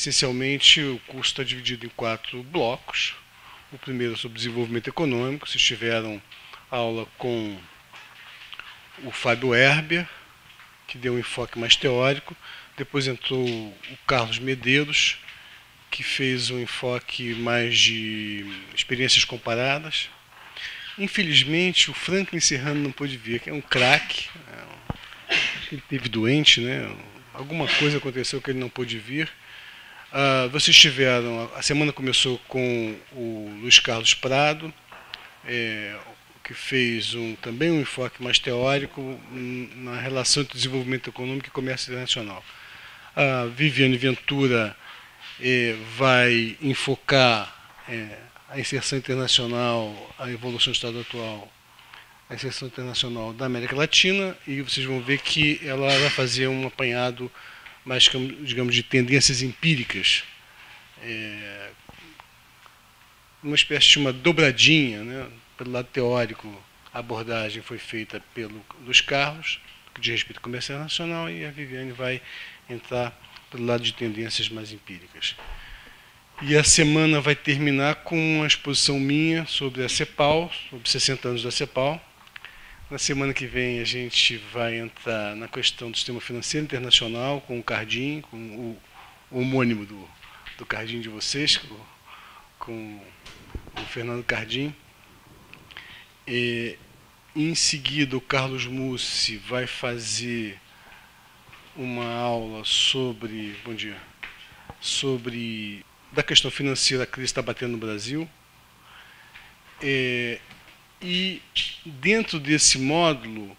essencialmente, o curso está dividido em 4 blocos. O primeiro é sobre desenvolvimento econômico. Vocês tiveram aula com o Fábio Herber, que deu um enfoque mais teórico. Depois entrou o Carlos Medeiros, que fez um enfoque mais de experiências comparadas. Infelizmente, o Franklin Serrano não pôde vir, que é um craque. Ele esteve doente, né? Alguma coisa aconteceu que ele não pôde vir. Vocês tiveram, a semana começou com o Luiz Carlos Prado, que fez também um enfoque mais teórico na relação entre desenvolvimento econômico e comércio internacional. A Viviane Ventura vai enfocar a inserção internacional, a evolução do Estado atual, a inserção internacional da América Latina, e vocês vão ver que ela vai fazer um apanhado mais, digamos, de tendências empíricas, uma espécie de uma dobradinha, né? Pelo lado teórico, a abordagem foi feita pelo Luiz Carlos, que diz respeito ao comércio internacional, e a Viviane vai entrar pelo lado de tendências mais empíricas. E a semana vai terminar com uma exposição minha sobre a CEPAL, sobre 60 anos da CEPAL. Na semana que vem a gente vai entrar na questão do sistema financeiro internacional com o Cardim, com o homônimo do Cardim de vocês, com o Fernando Cardim. Em seguida, o Carlos Mussi vai fazer uma aula sobre, bom dia, sobre da questão financeira, a crise está batendo no Brasil. E dentro desse módulo,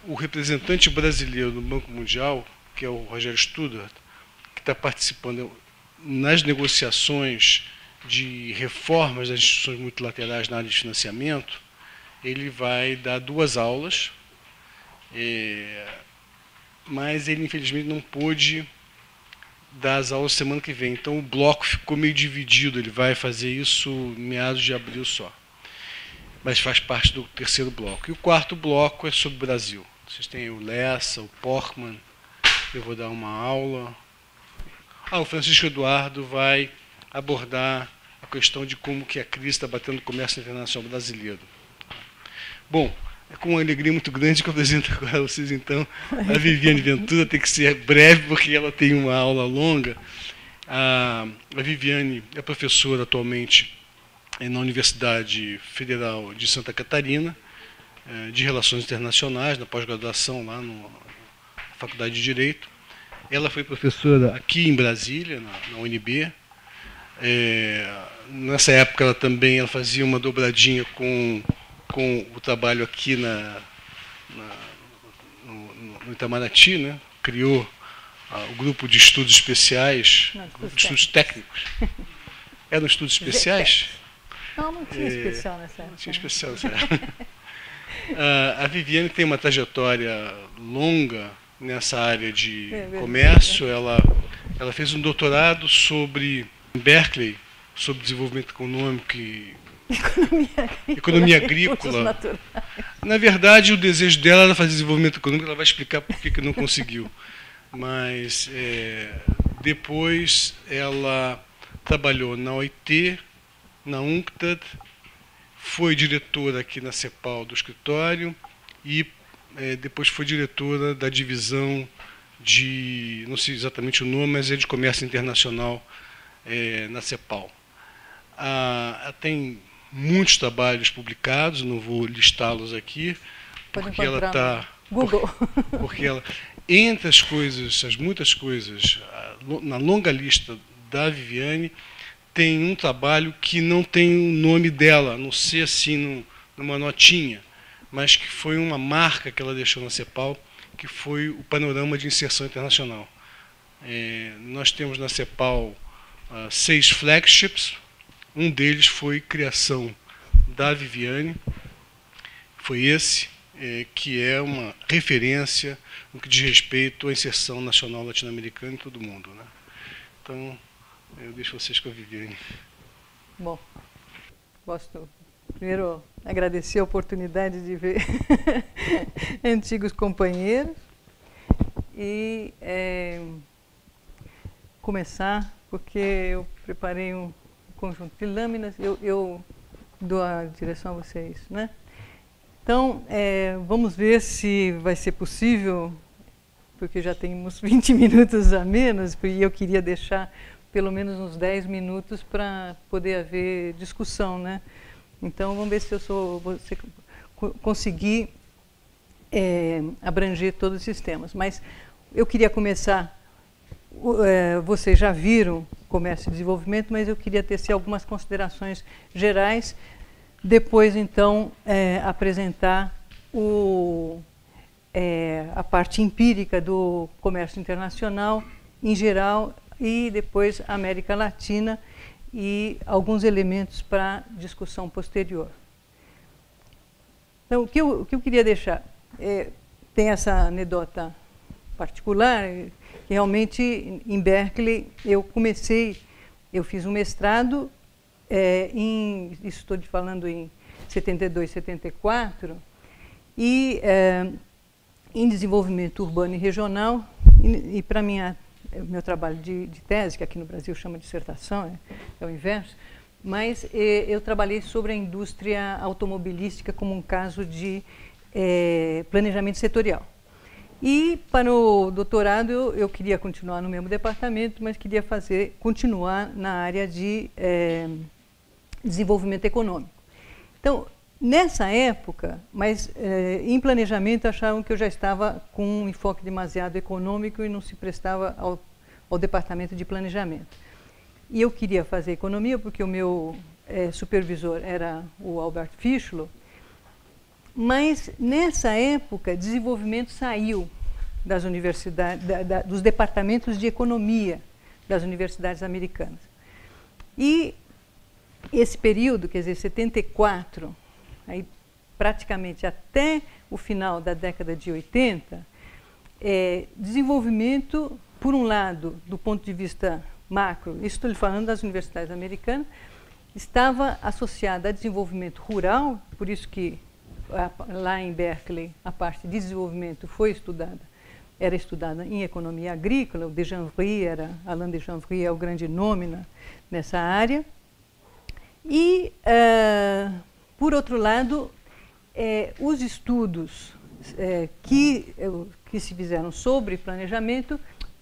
o representante brasileiro do Banco Mundial, que é o Rogério Studart, que está participando nas negociações de reformas das instituições multilaterais na área de financiamento, ele vai dar 2 aulas, mas ele infelizmente não pôde dar as aulas semana que vem. Então o bloco ficou meio dividido, ele vai fazer isso em meados de abril só. Mas faz parte do 3º bloco. E o 4º bloco é sobre o Brasil. Vocês têm o Lessa, o Porkman, eu vou dar uma aula. O Francisco Eduardo vai abordar a questão de como que a crise está batendo no comércio internacional brasileiro. Bom, é com uma alegria muito grande que eu apresento agora a vocês, então, a Viviane Ventura. Tem que ser breve, porque ela tem uma aula longa. A Viviane é professora atualmente na Universidade Federal de Santa Catarina, de Relações Internacionais, na pós-graduação lá na Faculdade de Direito. Ela foi professora aqui em Brasília, na UNB. Nessa época ela fazia uma dobradinha com o trabalho aqui no Itamaraty, né? Criou o grupo de estudos especiais, grupo de estudos técnicos. Eram estudos especiais? Não tinha especial nessa época. Não tinha especial nessa época. A Viviane tem uma trajetória longa nessa área de comércio. Ela fez um doutorado em Berkeley, sobre desenvolvimento econômico e economia agrícola. Na verdade, o desejo dela era fazer desenvolvimento econômico, ela vai explicar por que não conseguiu. Mas depois ela trabalhou na OIT, na UNCTAD, foi diretora aqui na CEPAL do escritório e depois foi diretora da divisão de, não sei exatamente o nome, mas é de comércio internacional na CEPAL. Ela tem muitos trabalhos publicados, não vou listá-los aqui, porque ela está... Google. Porque ela, entre as coisas, as muitas coisas, na longa lista da Viviane, tem um trabalho que não tem o nome dela, a não ser assim numa notinha, mas que foi uma marca que ela deixou na CEPAL, que foi o Panorama de Inserção Internacional. Nós temos na CEPAL 6 flagships. Um deles foi criação da Viviane, foi esse, que é uma referência no que diz respeito à inserção nacional latino-americana em todo o mundo, né? Então, eu deixo vocês com a Viviane. Bom, posso primeiro agradecer a oportunidade de ver antigos companheiros e começar porque eu preparei um conjunto de lâminas, eu dou a direção a vocês, né? Então, vamos ver se vai ser possível, porque já temos 20 minutos a menos, e eu queria deixar pelo menos uns 10 minutos para poder haver discussão, né? Então, vamos ver se você conseguir abranger todos esses temas. Mas eu queria começar, vocês já viram comércio e desenvolvimento, mas eu queria tecer algumas considerações gerais, depois, então, apresentar a parte empírica do comércio internacional em geral e depois a América Latina e alguns elementos para discussão posterior. Então, o que eu queria deixar, tem essa anedota particular, que realmente em Berkeley eu fiz um mestrado, isso estou falando em 72, 74, e em desenvolvimento urbano e regional, e para meu trabalho de tese, que aqui no Brasil chama de dissertação, é o inverso, mas eu trabalhei sobre a indústria automobilística como um caso de planejamento setorial. E para o doutorado eu queria continuar no mesmo departamento, mas queria continuar na área de desenvolvimento econômico. Então, nessa época, mas em planejamento achavam que eu já estava com um enfoque demasiado econômico e não se prestava ao departamento de planejamento. E eu queria fazer economia porque o meu supervisor era o Albert Fischler, mas nessa época desenvolvimento saiu das universidades, dos departamentos de economia das universidades americanas. E esse período, quer dizer, 74, aí praticamente até o final da década de 80, desenvolvimento, por um lado, do ponto de vista macro, isso estou lhe falando das universidades americanas, estava associada a desenvolvimento rural, por isso que lá em Berkeley a parte de desenvolvimento era estudada em economia agrícola, o Alain de Janvry é o grande nome nessa área. E, por outro lado, os estudos que se fizeram sobre planejamento,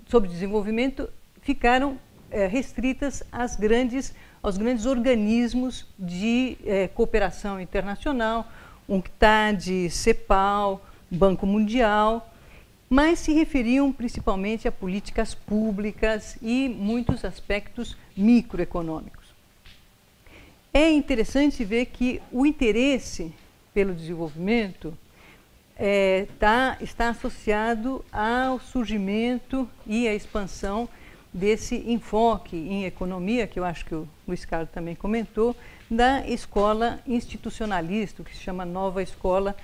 sobre desenvolvimento, ficaram restritas aos grandes organismos de cooperação internacional, UNCTAD, CEPAL, Banco Mundial, mas se referiam principalmente a políticas públicas e muitos aspectos microeconômicos. É interessante ver que o interesse pelo desenvolvimento está associado ao surgimento e à expansão desse enfoque em economia, que eu acho que o Luiz Carlos também comentou, da escola institucionalista, que se chama Nova Escola,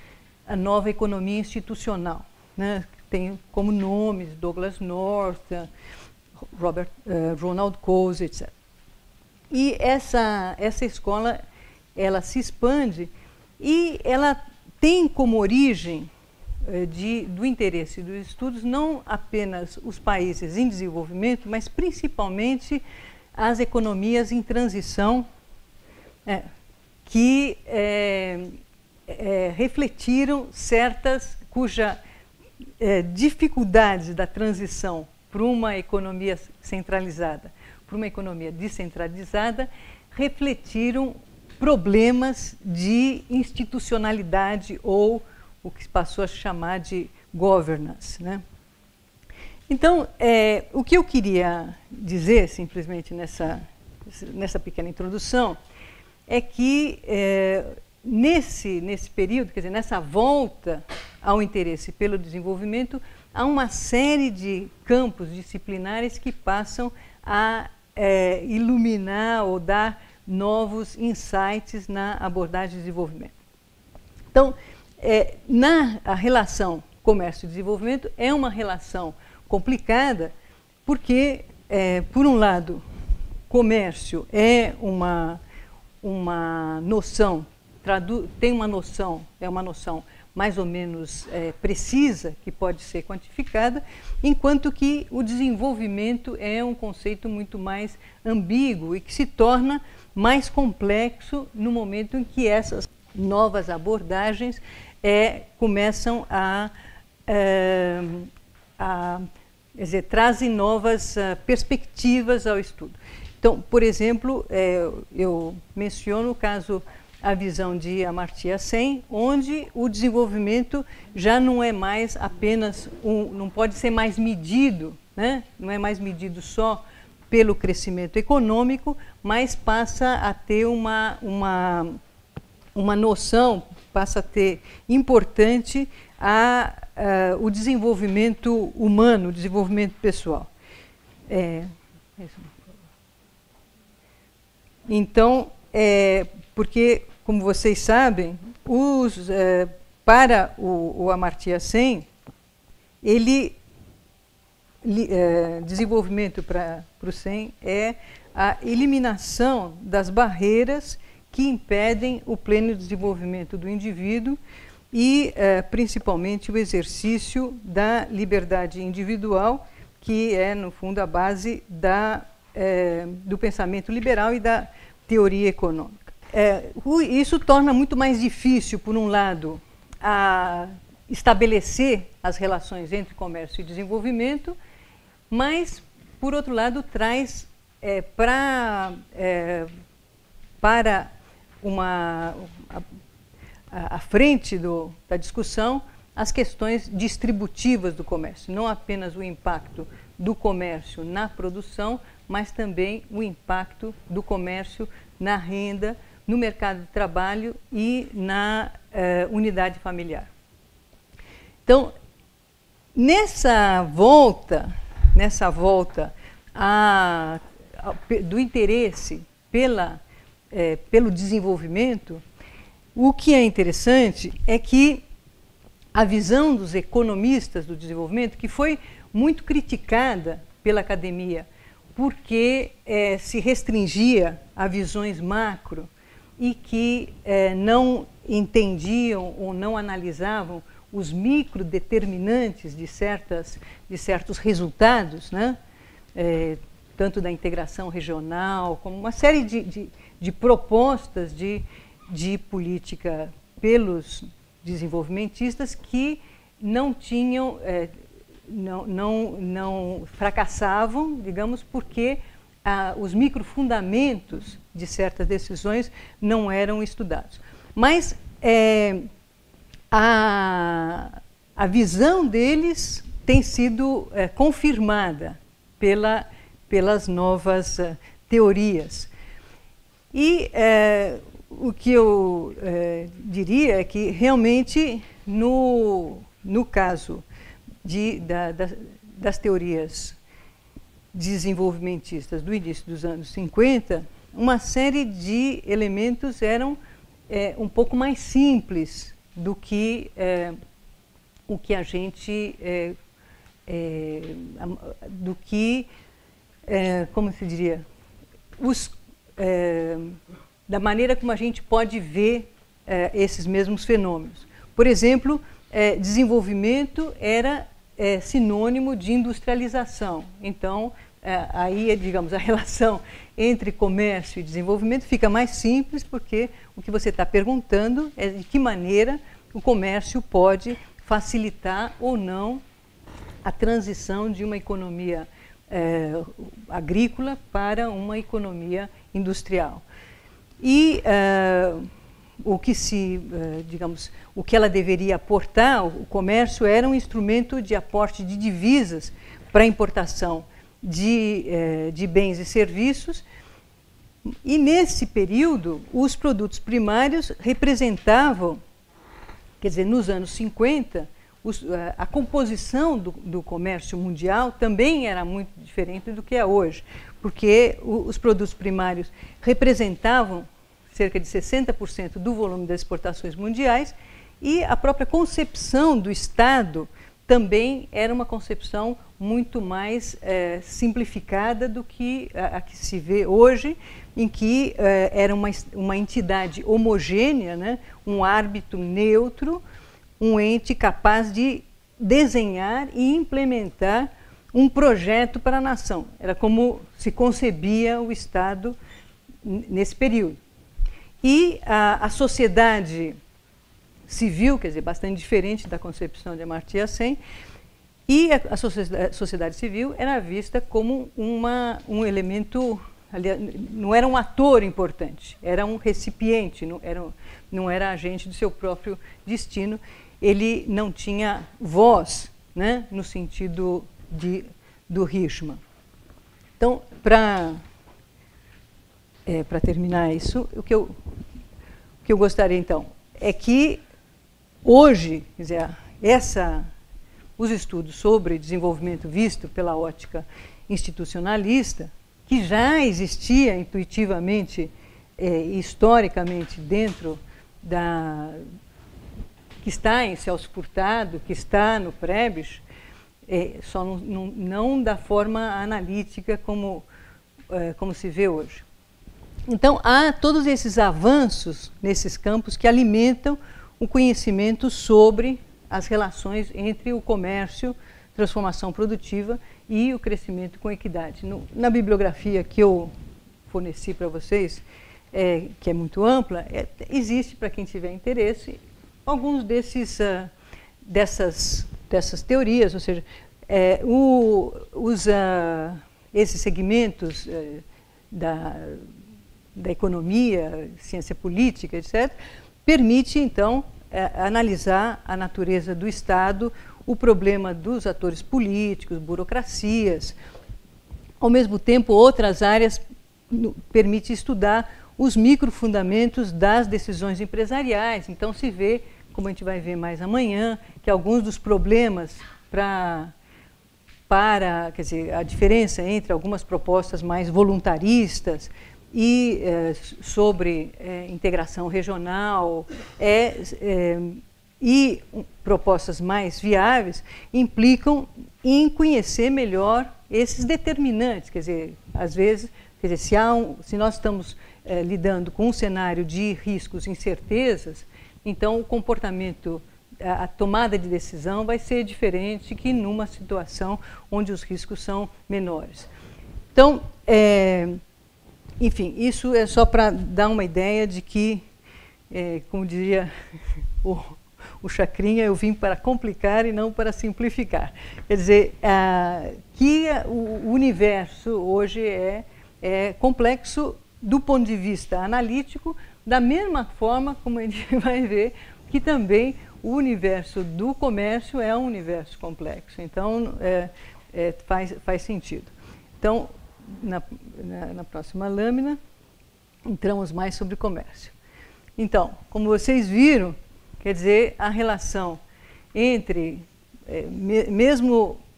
a Nova Economia Institucional, né? Tem como nomes Douglas North, Ronald Coase, etc. E essa escola, ela se expande e ela tem como origem do interesse dos estudos não apenas os países em desenvolvimento, mas principalmente as economias em transição, que refletiram cuja dificuldades da transição para uma economia centralizada, para uma economia descentralizada, refletiram problemas de institucionalidade ou o que passou a chamar de governance, né? Então, o que eu queria dizer, simplesmente nessa pequena introdução, é que nesse período, quer dizer, nessa volta ao interesse pelo desenvolvimento, há uma série de campos disciplinares que passam a iluminar ou dar novos insights na abordagem de desenvolvimento. Então, a relação comércio e desenvolvimento é uma relação complicada porque, por um lado, comércio é uma noção, é uma noção mais ou menos precisa, que pode ser quantificada, enquanto que o desenvolvimento é um conceito muito mais ambíguo e que se torna mais complexo no momento em que essas novas abordagens começam quer dizer, trazem novas perspectivas ao estudo. Então, por exemplo, eu menciono o caso, a visão de Amartya Sen, onde o desenvolvimento já não é mais apenas não pode ser mais medido, né? Não é mais medido só pelo crescimento econômico, mas passa a ter uma noção, passa a ter importante o desenvolvimento humano, o desenvolvimento pessoal. Então, porque, como vocês sabem, para o Amartya Sen, desenvolvimento para o Sen é a eliminação das barreiras que impedem o pleno desenvolvimento do indivíduo e, principalmente, o exercício da liberdade individual, que é, no fundo, a base do pensamento liberal e da teoria econômica. Isso torna muito mais difícil, por um lado, estabelecer as relações entre comércio e desenvolvimento, mas, por outro lado, traz para a frente da discussão as questões distributivas do comércio, não apenas o impacto do comércio na produção, mas também o impacto do comércio na renda, no mercado de trabalho e na unidade familiar. Então, nessa volta do interesse pelo desenvolvimento, o que é interessante é que a visão dos economistas do desenvolvimento, que foi muito criticada pela academia, porque se restringia a visões macro e que não entendiam ou não analisavam os microdeterminantes de certos resultados, né? Tanto da integração regional, como uma série de propostas de política pelos desenvolvimentistas que não tinham, não fracassavam, digamos, porque os microfundamentos de certas decisões não eram estudados. Mas a visão deles tem sido confirmada pelas novas teorias. E o que eu diria é que, realmente, no caso das teorias desenvolvimentistas do início dos anos 50, uma série de elementos eram um pouco mais simples do que o que a gente... como se diria? Da maneira como a gente pode ver esses mesmos fenômenos. Por exemplo, desenvolvimento era sinônimo de industrialização. Então, aí, digamos, a relação entre comércio e desenvolvimento fica mais simples, porque o que você está perguntando é de que maneira o comércio pode facilitar ou não a transição de uma economia agrícola para uma economia industrial. E digamos, o que ela deveria aportar, o comércio era um instrumento de aporte de divisas para a importação de bens e serviços, e nesse período os produtos primários representavam, quer dizer, nos anos 50, a composição do comércio mundial também era muito diferente do que é hoje, porque os produtos primários representavam cerca de 60% do volume das exportações mundiais, e a própria concepção do Estado também era uma concepção muito mais simplificada do que a que se vê hoje, em que era uma entidade homogênea, né, um árbitro neutro, um ente capaz de desenhar e implementar um projeto para a nação. Era como se concebia o Estado nesse período. E a sociedade civil, quer dizer, bastante diferente da concepção de Amartya Sen, e a sociedade civil era vista como um elemento, não era um ator importante, era um recipiente, não era agente do seu próprio destino, ele não tinha voz, né, no sentido do Richman. Então, para terminar isso, o que eu gostaria, então, é que hoje, quer dizer, os estudos sobre desenvolvimento visto pela ótica institucionalista, que já existia intuitivamente e historicamente dentro que está em Celso Furtado, que está no Prebisch, só não da forma analítica como se vê hoje. Então, há todos esses avanços nesses campos que alimentam o conhecimento sobre as relações entre o comércio, transformação produtiva e o crescimento com equidade. Na bibliografia que eu forneci para vocês, que é muito ampla, existe, para quem tiver interesse, alguns dessas teorias, ou seja, esses segmentos da economia, ciência política, etc., permite, então, analisar a natureza do Estado, o problema dos atores políticos, burocracias. Ao mesmo tempo, outras áreas permite estudar os microfundamentos das decisões empresariais. Então, se vê, como a gente vai ver mais amanhã, que alguns dos problemas quer dizer, a diferença entre algumas propostas mais voluntaristas e sobre integração regional e propostas mais viáveis implicam em conhecer melhor esses determinantes. Quer dizer, às vezes, se nós estamos lidando com um cenário de riscos e incertezas, então o comportamento, a tomada de decisão vai ser diferente que numa situação onde os riscos são menores. Então, enfim, isso é só para dar uma ideia de que, como diria o Chacrinha, eu vim para complicar e não para simplificar. Quer dizer, que o universo hoje é complexo do ponto de vista analítico, da mesma forma como a gente vai ver que também o universo do comércio é um universo complexo. Então, faz sentido. Então, na próxima lâmina, entramos mais sobre comércio. Então, como vocês viram, quer dizer, a relação entre,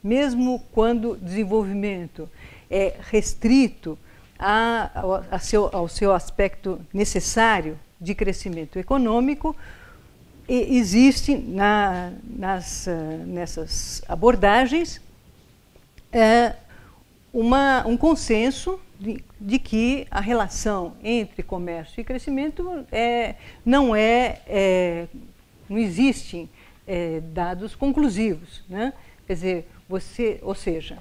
mesmo quando o desenvolvimento é restrito ao seu aspecto necessário de crescimento econômico, existe nessas abordagens um consenso de que a relação entre comércio e crescimento não existem dados conclusivos, né? Quer dizer, ou seja,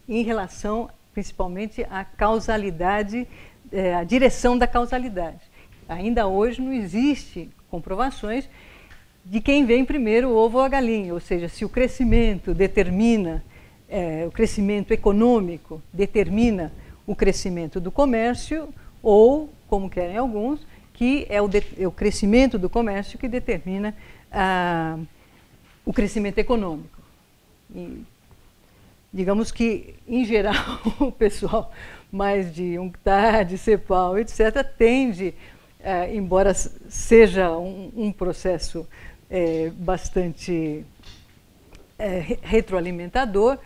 em relação principalmente à causalidade, à direção da causalidade. Ainda hoje não existe comprovações de quem vem primeiro, o ovo ou a galinha, ou seja, se o crescimento determina, o crescimento econômico determina o crescimento do comércio, ou, como querem alguns, que é o crescimento do comércio que determina o crescimento econômico. E, digamos que, em geral, o pessoal mais de UNCTAD, CEPAL, etc., tende, embora seja um processo bastante retroalimentador,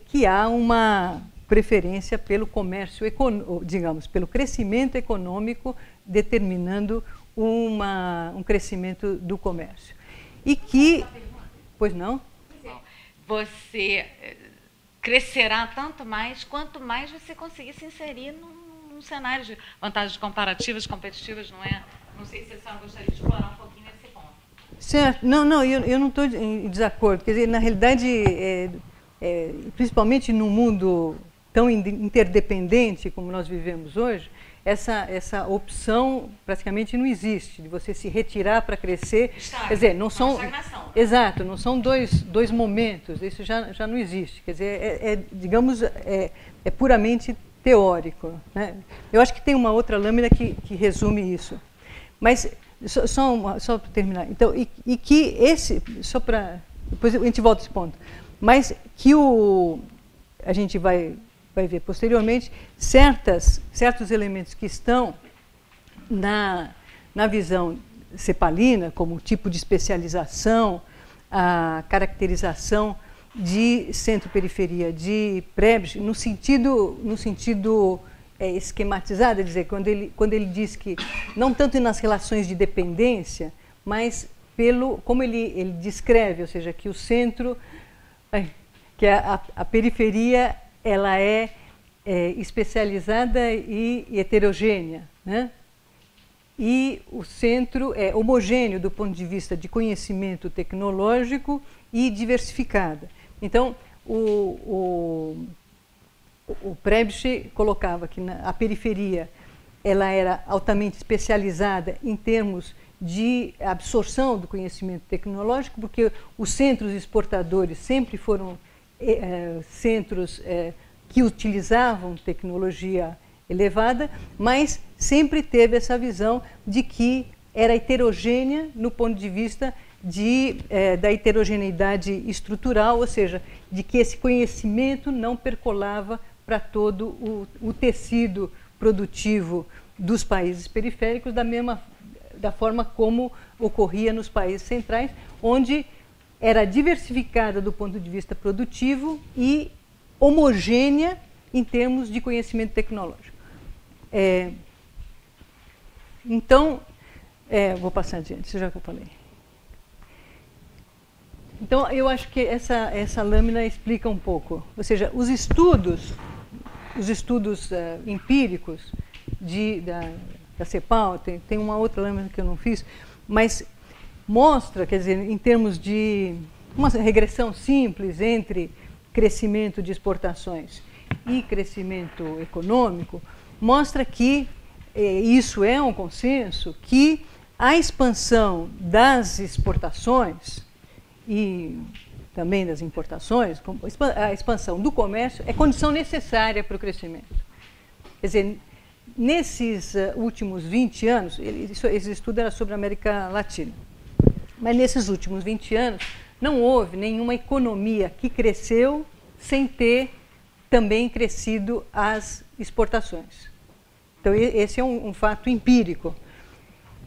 que há uma preferência pelo comércio, digamos, pelo crescimento econômico, determinando um crescimento do comércio. E que... Pois não? Você crescerá tanto mais, quanto mais você conseguir se inserir num cenário de vantagens comparativas, competitivas, não é? Não sei se a senhora gostaria de explorar um pouquinho esse ponto. Certo. Não, eu não estou em desacordo. Quer dizer, na realidade, principalmente num mundo tão interdependente como nós vivemos hoje, essa opção praticamente não existe, de você se retirar para crescer. Quer dizer, não são... Exato, não são dois momentos, isso já não existe. Quer dizer, digamos, puramente teórico, né? Eu acho que tem uma outra lâmina que resume isso. Mas, só para terminar, então, e que esse, só para... Depois a gente volta a esse ponto. Mas que a gente vai ver posteriormente certos elementos que estão na visão cepalina, como o tipo de especialização, a caracterização de centro-periferia de Prebisch, no sentido esquematizado, quer dizer, quando ele diz que, não tanto nas relações de dependência, mas como ele descreve, ou seja, que o centro, que a periferia, ela é especializada e heterogênea, né? E o centro é homogêneo do ponto de vista de conhecimento tecnológico e diversificada. Então, o Prebisch colocava que a periferia ela era altamente especializada em termos de absorção do conhecimento tecnológico, porque os centros exportadores sempre foram centros que utilizavam tecnologia elevada, mas sempre teve essa visão de que era heterogênea no ponto de vista da heterogeneidade estrutural, ou seja, de que esse conhecimento não percolava para todo o tecido produtivo dos países periféricos, da forma como ocorria nos países centrais, onde era diversificada do ponto de vista produtivo e homogênea em termos de conhecimento tecnológico. Então, vou passar adiante, isso já que eu falei. Então, eu acho que essa lâmina explica um pouco, ou seja, os estudos empíricos da CEPAL, tem uma outra lâmina que eu não fiz, mas mostra, quer dizer, em termos de uma regressão simples entre crescimento de exportações e crescimento econômico, mostra que, isso é um consenso, que a expansão das exportações e também das importações, a expansão do comércio é condição necessária para o crescimento. Quer dizer, nesses últimos 20 anos, esse estudo era sobre a América Latina, mas nesses últimos 20 anos não houve nenhuma economia que cresceu sem ter também crescido as exportações. Então, esse é um fato empírico.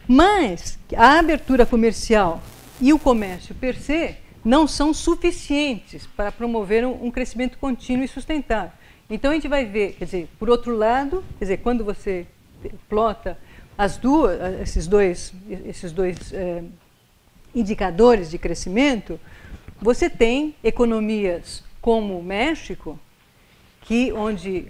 Mas a abertura comercial e o comércio per se não são suficientes para promover um crescimento contínuo e sustentável. Então, a gente vai ver, quer dizer, por outro lado, quer dizer, quando você plota esses dois indicadores de crescimento, você tem economias como o México, onde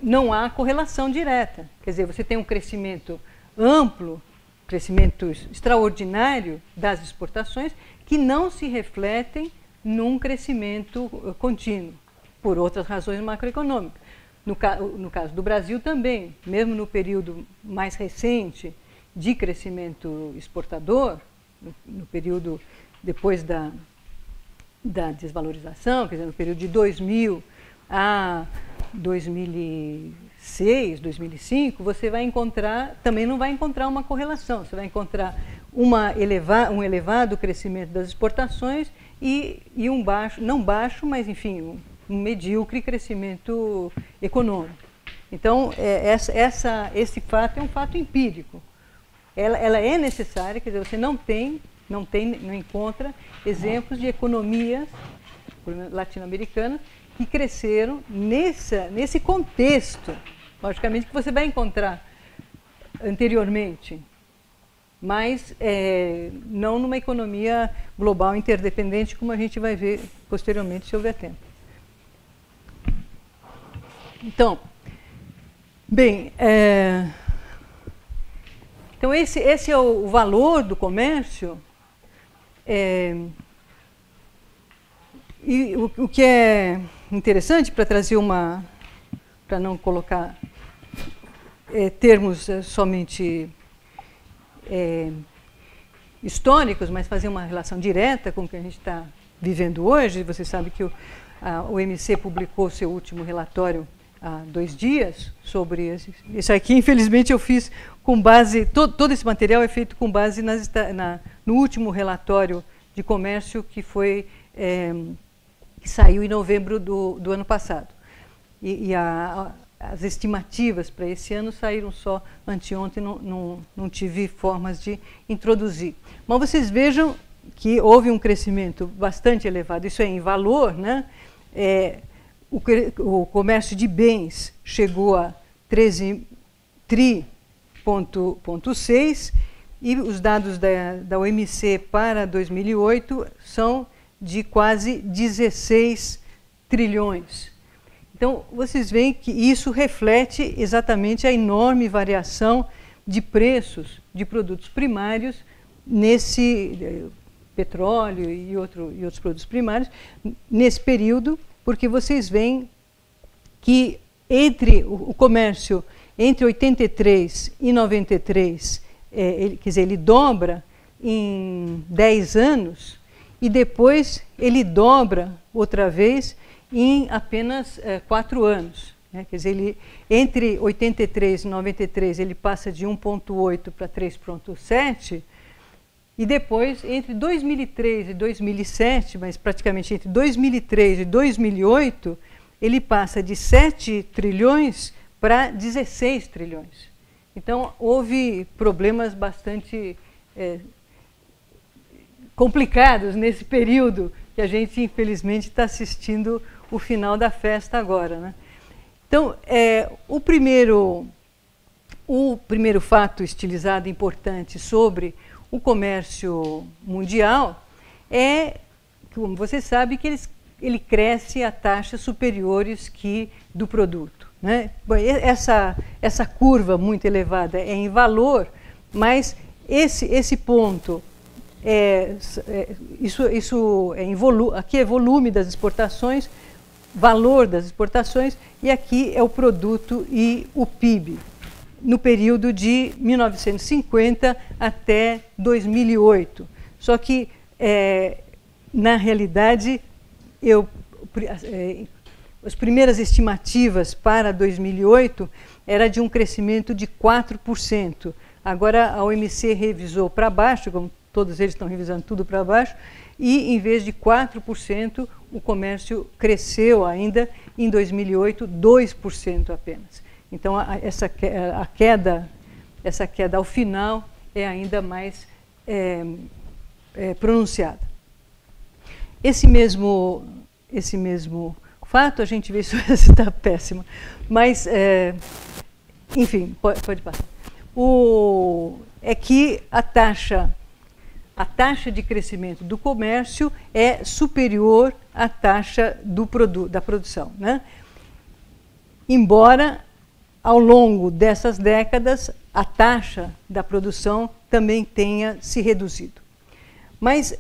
não há correlação direta. Quer dizer, você tem um crescimento amplo, crescimento extraordinário das exportações, que não se refletem num crescimento contínuo, por outras razões macroeconômicas. No caso do Brasil também, mesmo no período mais recente de crescimento exportador, no período depois da desvalorização, quer dizer, no período de 2000 a 2006, 2005, você vai encontrar, também não vai encontrar uma correlação, você vai encontrar um elevado crescimento das exportações e um baixo, não baixo, mas enfim, um medíocre crescimento econômico. Então, esse fato é um fato empírico. Ela é necessária, quer dizer, você não encontra exemplos de economias latino-americanas que cresceram nesse contexto, logicamente que você vai encontrar anteriormente, mas não numa economia global interdependente, como a gente vai ver posteriormente, se houver tempo. Então, bem, então esse é o valor do comércio, E o que é interessante, para trazer para não colocar termos somente históricos, mas fazer uma relação direta com o que a gente está vivendo hoje. Você sabe que o OMC publicou seu último relatório há 2 dias sobre isso aqui. Infelizmente eu fiz com base, todo esse material é feito com base no último relatório de comércio que saiu em novembro do ano passado. As estimativas para esse ano saíram só anteontem, não tive formas de introduzir. Mas vocês vejam que houve um crescimento bastante elevado, isso é em valor, né? O comércio de bens chegou a 13 tri,6 e os dados da OMC para 2008 são de quase 16 trilhões. Então, vocês veem que isso reflete exatamente a enorme variação de preços de produtos primários nesse petróleo e outros produtos primários, nesse período, porque vocês veem que entre o comércio entre 83 e 93, quer dizer, ele dobra em 10 anos e depois ele dobra outra vez em apenas 4 anos. Quer dizer, entre 83 e 93 ele passa de 1,8 para 3,7, e depois, entre 2003 e 2007, mas praticamente entre 2003 e 2008, ele passa de 7 trilhões para 16 trilhões. Então, houve problemas bastante complicados nesse período que a gente, infelizmente, está assistindo o final da festa agora, né? Então, o primeiro fato estilizado importante sobre o comércio mundial como você sabe, que ele cresce a taxas superiores que do produto, né? Bom, essa curva muito elevada é em valor, mas esse ponto isso é em volume. Aqui é volume das exportações, valor das exportações, e aqui é o produto e o PIB, no período de 1950 até 2008. Só que, na realidade, as primeiras estimativas para 2008 era de um crescimento de 4%. Agora a OMC revisou para baixo, como todos eles estão revisando tudo para baixo, e em vez de 4%, o comércio cresceu ainda em 2008 2% apenas. Então essa queda ao final é ainda mais pronunciada. Esse mesmo fato, a gente vê isso está péssimo, mas enfim, pode passar. É que a taxa de crescimento do comércio é superior à taxa da produção, né? Embora, ao longo dessas décadas, a taxa da produção também tenha se reduzido. Mas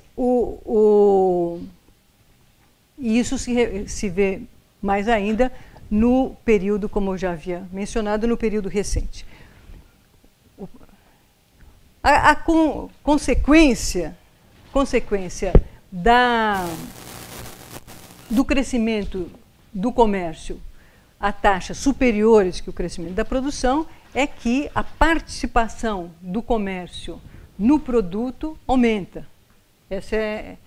isso se vê mais ainda no período, como eu já havia mencionado, no período recente. A consequência do crescimento do comércio a taxas superiores que o crescimento da produção é que a participação do comércio no produto aumenta. Esse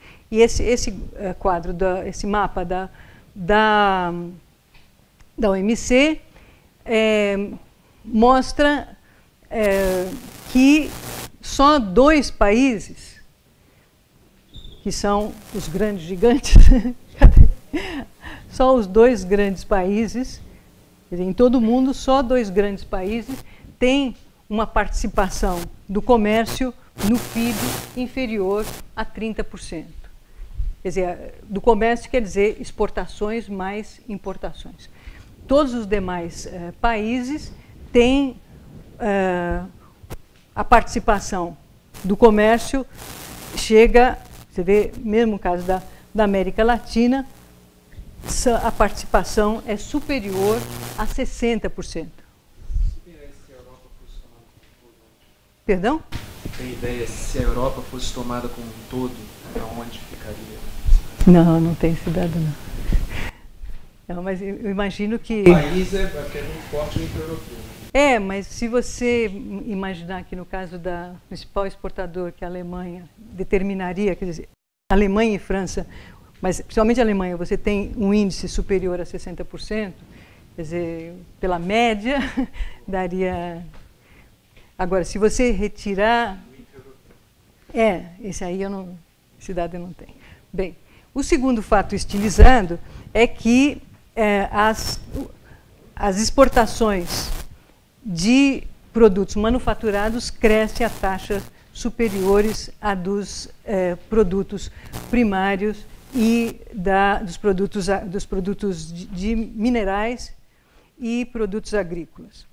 quadro, esse mapa da OMC mostra que só 2 países, que são os grandes gigantes, só os 2 grandes países, quer dizer, em todo o mundo, só 2 grandes países têm uma participação do comércio no PIB inferior a 30%. Quer dizer, do comércio quer dizer exportações mais importações. Todos os demais países têm a participação do comércio chega, Você vê, mesmo no caso da América Latina, a participação é superior a 60%. Perdão? Tem ideia se a Europa fosse tomada como um todo, aonde ficaria? Não, não tem esse dado, não. Não, mas eu imagino que... O país é muito forte no europeu. Mas se você imaginar que no caso da principal exportador, que é a Alemanha, determinaria, quer dizer, Alemanha e França, mas principalmente a Alemanha, você tem um índice superior a 60%, quer dizer, pela média, daria... Agora, se você retirar... esse dado eu não tenho. Bem, o segundo fato estilizado é que as exportações de produtos manufaturados crescem a taxas superiores a dos produtos primários e dos produtos de minerais e produtos agrícolas.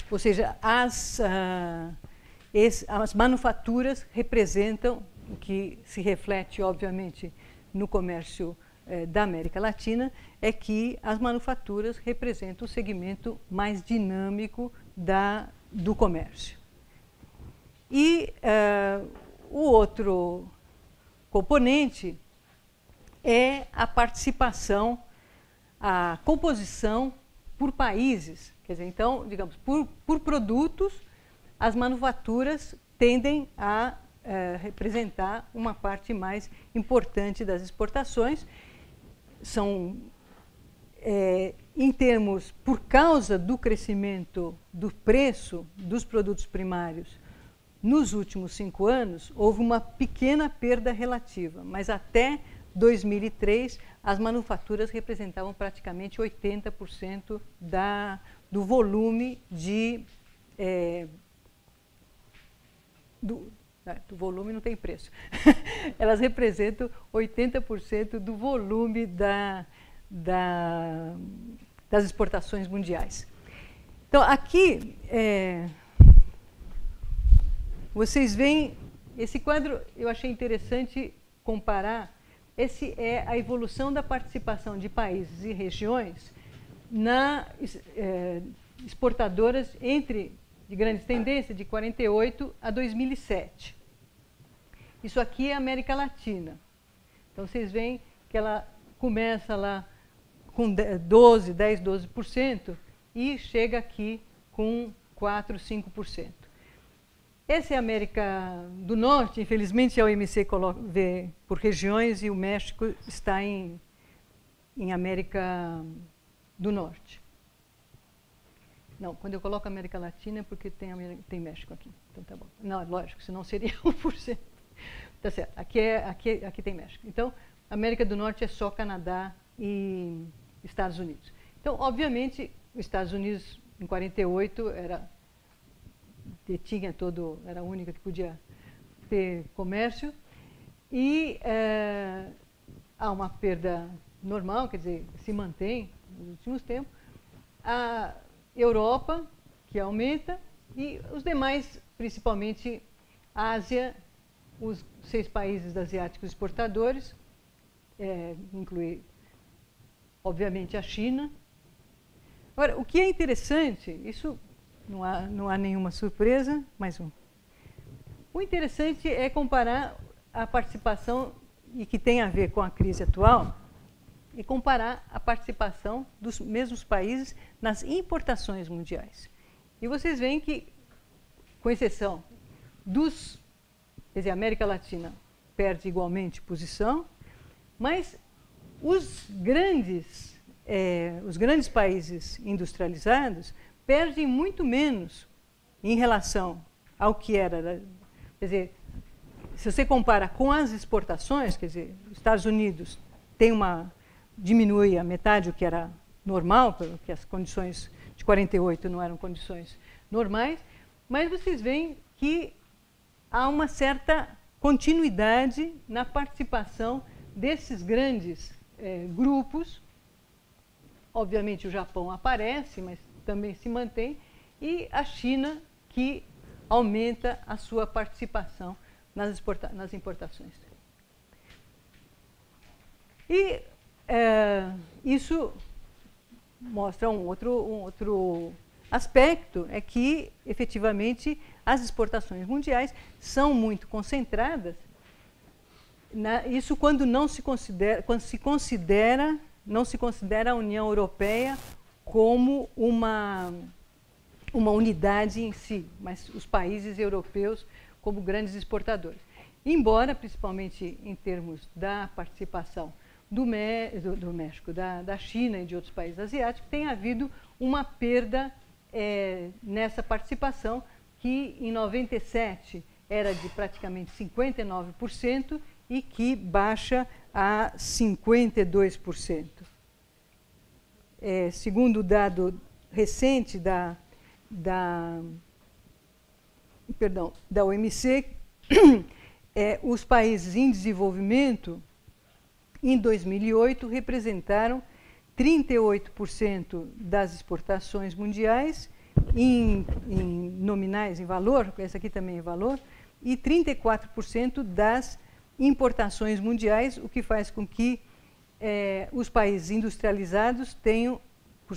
Ou seja, as manufaturas representam, o que se reflete, obviamente, no comércio da América Latina, é que as manufaturas representam o segmento mais dinâmico do comércio. E o outro componente é a participação, a composição por países. Quer dizer, então, digamos, por produtos, as manufaturas tendem a representar uma parte mais importante das exportações. São, em termos, por causa do crescimento do preço dos produtos primários, nos últimos 5 anos, houve uma pequena perda relativa, mas até 2003, as manufaturas representavam praticamente 80% do volume do volume não tem preço. Elas representam 80% do volume das exportações mundiais. Então, aqui, vocês veem, esse quadro eu achei interessante comparar. Essa é a evolução da participação de países e regiões exportadoras de grandes tendências, de 48 a 2007. Isso aqui é a América Latina. Então, vocês veem que ela começa lá com 10, 12% e chega aqui com 4, 5%. Essa é a América do Norte. Infelizmente, a OMC vê por regiões e o México está em América do Norte. Não, quando eu coloco América Latina é porque tem México aqui. Então, tá bom. Não, lógico, senão seria 1%. Tá certo, aqui tem México. Então, América do Norte é só Canadá e Estados Unidos. Então, obviamente, os Estados Unidos, em 48, era a única que podia ter comércio. E há uma perda normal, quer dizer, se mantém nos últimos tempos. A Europa, que aumenta, e os demais, principalmente Ásia, os 6 países asiáticos exportadores, inclui, obviamente, a China. Agora, o que é interessante, isso não há nenhuma surpresa, mais um. O interessante é comparar a participação, e que tem a ver com a crise atual, e comparar a participação dos mesmos países nas importações mundiais. E vocês veem que, com exceção quer dizer, a América Latina perde igualmente posição, mas os grandes países industrializados perdem muito menos em relação ao que era. Quer dizer, se você compara com as exportações, quer dizer, os Estados Unidos diminui a metade, o que era normal, porque as condições de 48 não eram condições normais, mas vocês veem que há uma certa continuidade na participação desses grandes grupos. Obviamente o Japão aparece, mas também se mantém, e a China, que aumenta a sua participação nas importações. E isso mostra um outro aspecto, é que, efetivamente, as exportações mundiais são muito concentradas. Isso quando não se considera, não se considera a União Europeia como uma unidade em si, mas os países europeus como grandes exportadores. Embora, principalmente em termos da participação do México, da China e de outros países asiáticos, tenha havido uma perda nessa participação, que em 97 era de praticamente 59% e que baixa a 52%. Segundo o dado recente da OMC, os países em desenvolvimento, em 2008, representaram 38% das exportações mundiais, em nominais, em valor, esse aqui também é valor, e 34% das importações mundiais, o que faz com que os países industrializados tenham, por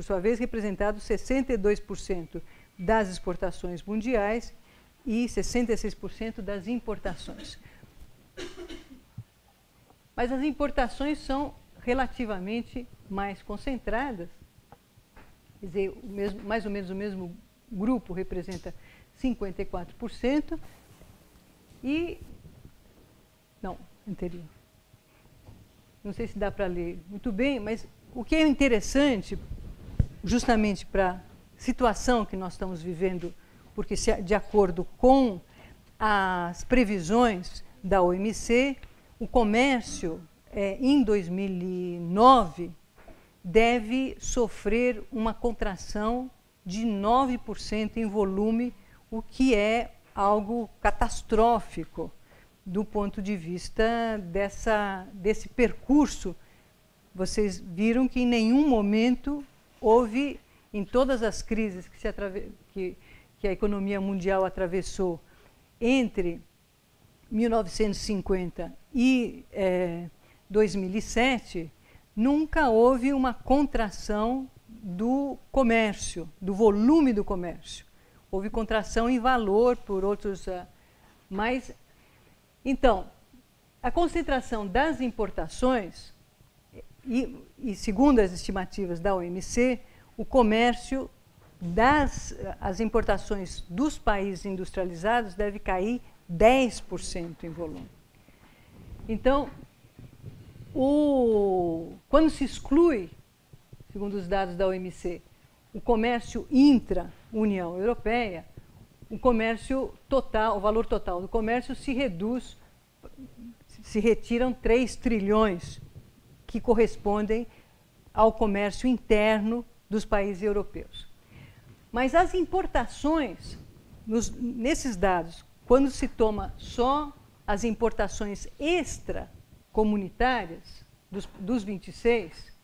sua vez, representado 62% das exportações mundiais e 66% das importações. Mas as importações são relativamente mais concentradas, quer dizer, mais ou menos o mesmo grupo representa 54%, e... não, anterior. Não sei se dá para ler muito bem, mas o que é interessante, justamente para a situação que nós estamos vivendo, porque de acordo com as previsões da OMC, o comércio, em 2009, deve sofrer uma contração de 9% em volume, o que é algo catastrófico do ponto de vista desse percurso. Vocês viram que em nenhum momento houve, em todas as crises que a economia mundial atravessou entre 1950 e 2007, nunca houve uma contração do comércio, do volume do comércio. Houve contração em valor por outros... mas, então, a concentração das importações, e segundo as estimativas da OMC, o comércio as importações dos países industrializados deve cair 10% em volume. Então, quando se exclui, segundo os dados da OMC, o comércio intra-União Europeia, o comércio total, o valor total do comércio se reduz, se retiram 3 trilhões, que correspondem ao comércio interno dos países europeus. Mas as importações, nesses dados, quando se toma só as importações extracomunitárias dos 26,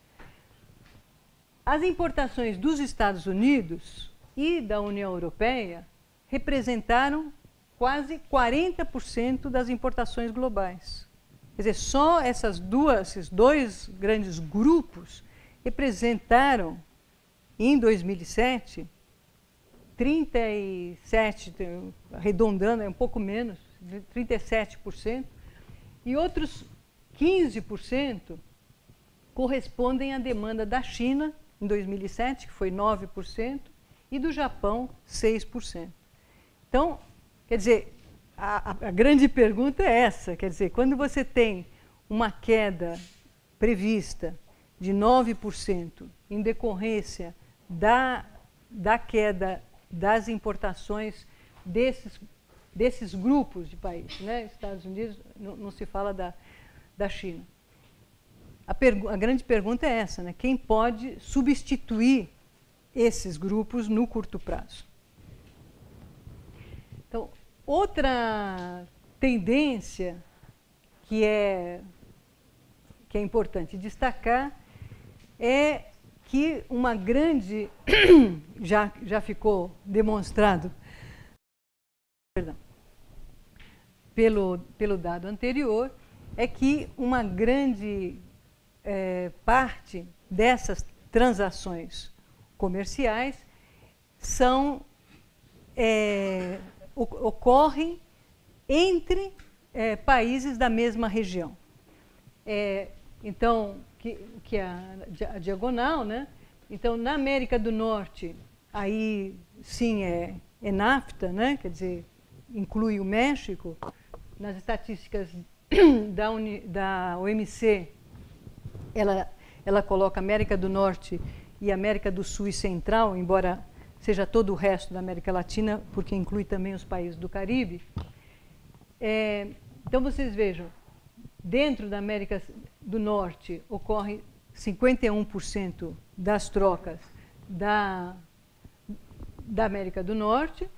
as importações dos Estados Unidos e da União Europeia representaram quase 40% das importações globais. Quer dizer, só esses dois grandes grupos representaram, em 2007, 37%, arredondando, é um pouco menos, 37%, e outros 15% correspondem à demanda da China, em 2007, que foi 9%, e do Japão, 6%. Então, quer dizer, a grande pergunta é essa, quer dizer, quando você tem uma queda prevista de 9% em decorrência da queda das importações desses grupos de países, né? Estados Unidos, não se fala da China. A grande pergunta é essa, né? Quem pode substituir esses grupos no curto prazo? Então, outra tendência que é importante destacar é que uma grande, já ficou demonstrado, pelo dado anterior, é que uma grande parte dessas transações comerciais ocorrem entre países da mesma região. Então, que é a diagonal, né? Então, na América do Norte, aí sim é NAFTA, né? Quer dizer, inclui o México. Nas estatísticas da OMC, ela coloca América do Norte e América do Sul e Central, embora seja todo o resto da América Latina, porque inclui também os países do Caribe. Então, vocês vejam, dentro da América do Norte ocorre 51% das trocas da América do Norte.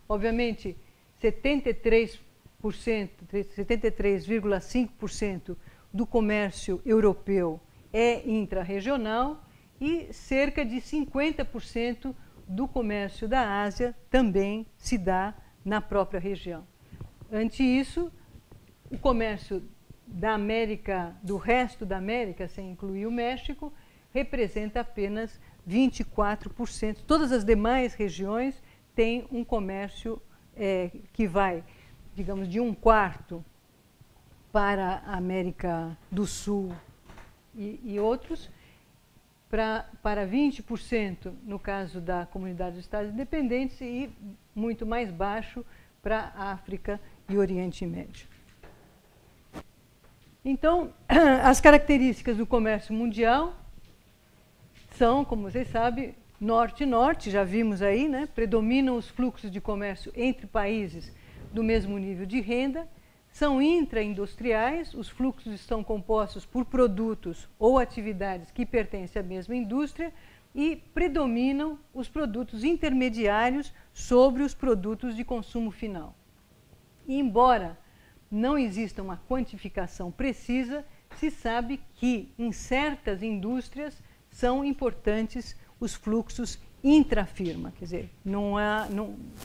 Obviamente, 73,5% do comércio europeu é intrarregional e cerca de 50% do comércio da Ásia também se dá na própria região. Ante isso, o comércio do resto da América, sem incluir o México, representa apenas 24%. Todas as demais regiões têm um comércio que vai, digamos, de 1/4 para a América do Sul e outros, para 20% no caso da Comunidade dos Estados Independentes e muito mais baixo para a África e Oriente Médio. Então, as características do comércio mundial são, como vocês sabem, norte-norte, já vimos aí, né? Predominam os fluxos de comércio entre países do mesmo nível de renda, são intraindustriais, os fluxos estão compostos por produtos ou atividades que pertencem à mesma indústria e predominam os produtos intermediários sobre os produtos de consumo final. E, embora não exista uma quantificação precisa, se sabe que em certas indústrias são importantes os fluxos intrafirma. Quer dizer,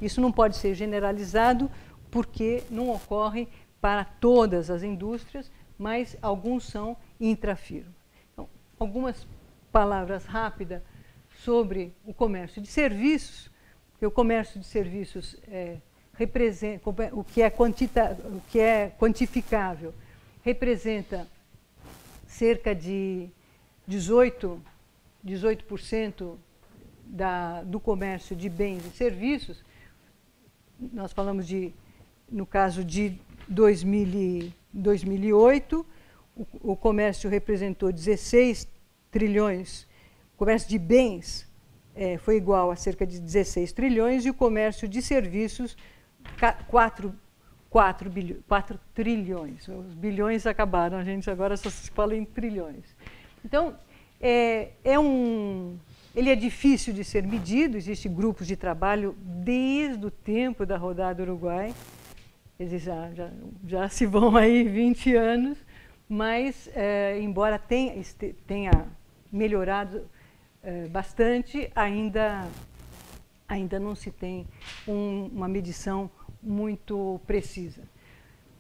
isso não pode ser generalizado porque não ocorre para todas as indústrias, mas alguns são intrafirma. Então, algumas palavras rápidas sobre o comércio de serviços, porque o comércio de serviços representa, o que é quantificável, representa cerca de 18% do comércio de bens e serviços. Nós falamos no caso de 2008, o comércio representou 16 trilhões, o comércio de bens foi igual a cerca de 16 trilhões e o comércio de serviços 4 trilhões. Os bilhões acabaram, a gente agora só se fala em trilhões. Então, ele é difícil de ser medido, existem grupos de trabalho desde o tempo da rodada Uruguai, eles já se vão aí 20 anos, mas, embora tenha melhorado bastante, ainda não se tem uma medição muito precisa.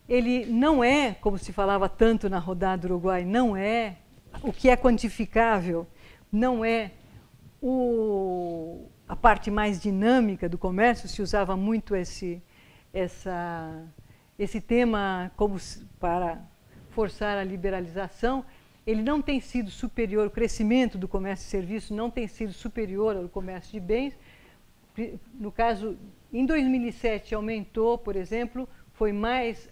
Ele não é, como se falava tanto na rodada Uruguai, não é o que é quantificável, não é a parte mais dinâmica do comércio, se usava muito esse tema como para forçar a liberalização. Ele não tem sido superior, o crescimento do comércio de serviços não tem sido superior ao comércio de bens. No caso, em 2007 aumentou, por exemplo, foi mais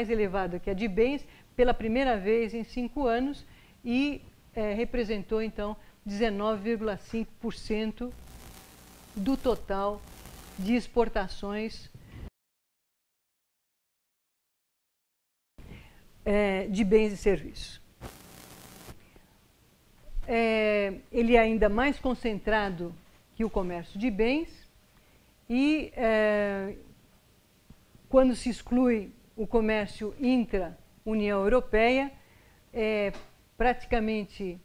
elevado que a de bens pela primeira vez em 5 anos e representou, então, 19,5% do total de exportações de bens e serviços. Ele é ainda mais concentrado que o comércio de bens e, quando se exclui o comércio intra-União Europeia, praticamente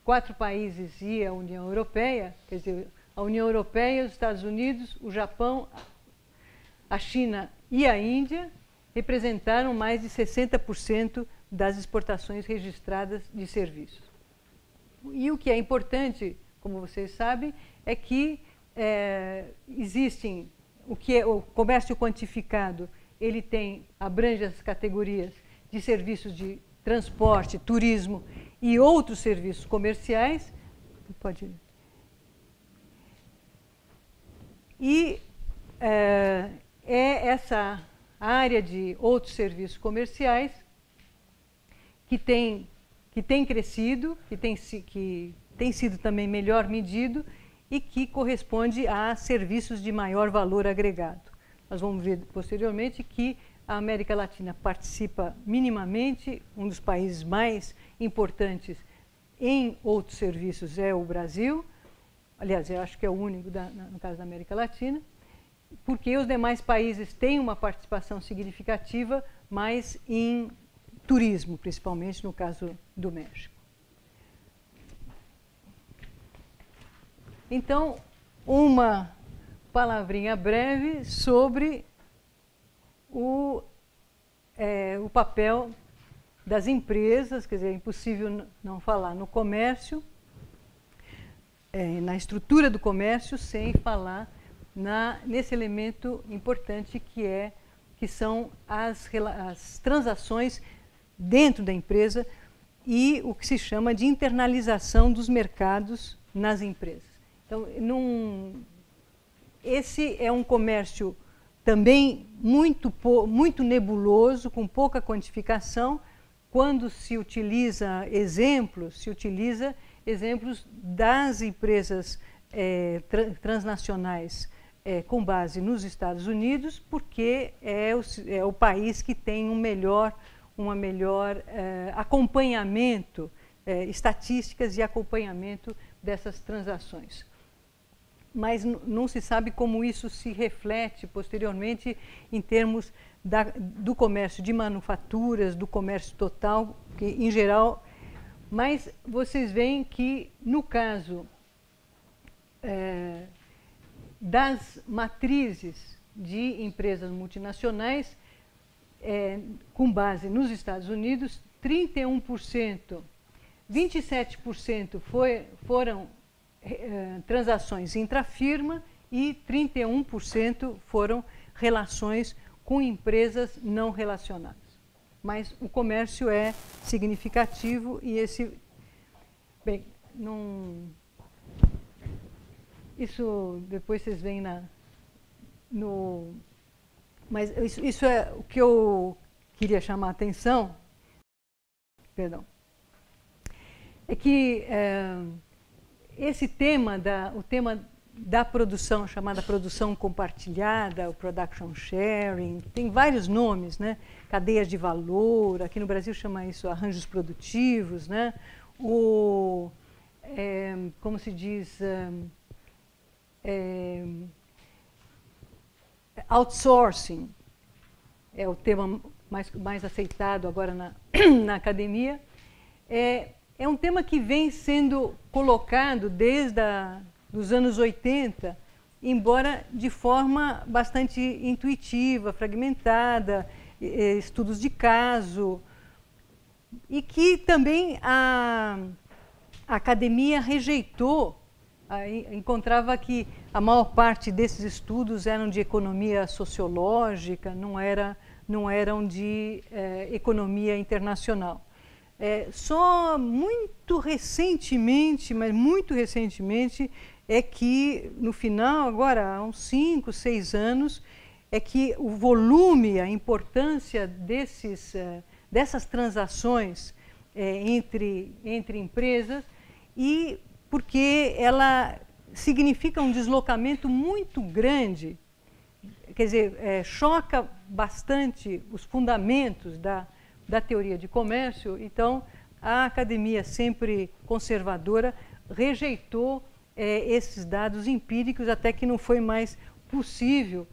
4 países e a União Europeia, quer dizer, a União Europeia, os Estados Unidos, o Japão, a China e a Índia representaram mais de 60% das exportações registradas de serviços. E o que é importante, como vocês sabem, é que existem o que é o comércio quantificado, ele abrange as categorias de serviços de transporte, turismo e outros serviços comerciais. Pode ir. E é essa área de outros serviços comerciais que tem crescido, que tem sido também melhor medido e que corresponde a serviços de maior valor agregado. Nós vamos ver posteriormente que a América Latina participa minimamente, um dos países mais importantes em outros serviços é o Brasil, aliás, eu acho que é o único no caso da América Latina, porque os demais países têm uma participação significativa, mas em turismo, principalmente no caso do México. Então, uma palavrinha breve sobre o papel das empresas, quer dizer, é impossível não falar no comércio, na estrutura do comércio, sem falar nesse elemento importante que são as transações dentro da empresa e o que se chama de internalização dos mercados nas empresas. Então, esse é um comércio também muito nebuloso, com pouca quantificação. Quando se utiliza exemplos, das empresas transnacionais com base nos Estados Unidos, porque é o país que tem um melhor acompanhamento, estatísticas e acompanhamento dessas transações. Mas não se sabe como isso se reflete posteriormente em termos do comércio de manufaturas, do comércio total, que em geral. Mas vocês veem que, no caso das matrizes de empresas multinacionais, com base nos Estados Unidos, 31%, 27% foram transações intrafirma e 31% foram relações com empresas não relacionadas. Mas o comércio é significativo e isso depois vocês veem mas isso é o que eu queria chamar a atenção, perdão, é que esse tema, o tema da produção, chamada produção compartilhada, o production sharing, tem vários nomes, né? Cadeias de valor, aqui no Brasil chama isso arranjos produtivos, né? Como se diz, outsourcing, é o tema mais aceitado agora na academia. É um tema que vem sendo colocado desde os anos 80, embora de forma bastante intuitiva, fragmentada, estudos de caso, e que também a academia rejeitou, encontrava que a maior parte desses estudos eram de economia sociológica, não eram de economia internacional. Só muito recentemente, mas muito recentemente, é que no final, agora há uns 5, 6 anos, é que o volume, a importância dessas transações entre empresas, e porque ela significa um deslocamento muito grande, quer dizer, choca bastante os fundamentos da teoria de comércio. Então, a academia, sempre conservadora, rejeitou esses dados empíricos, até que não foi mais possível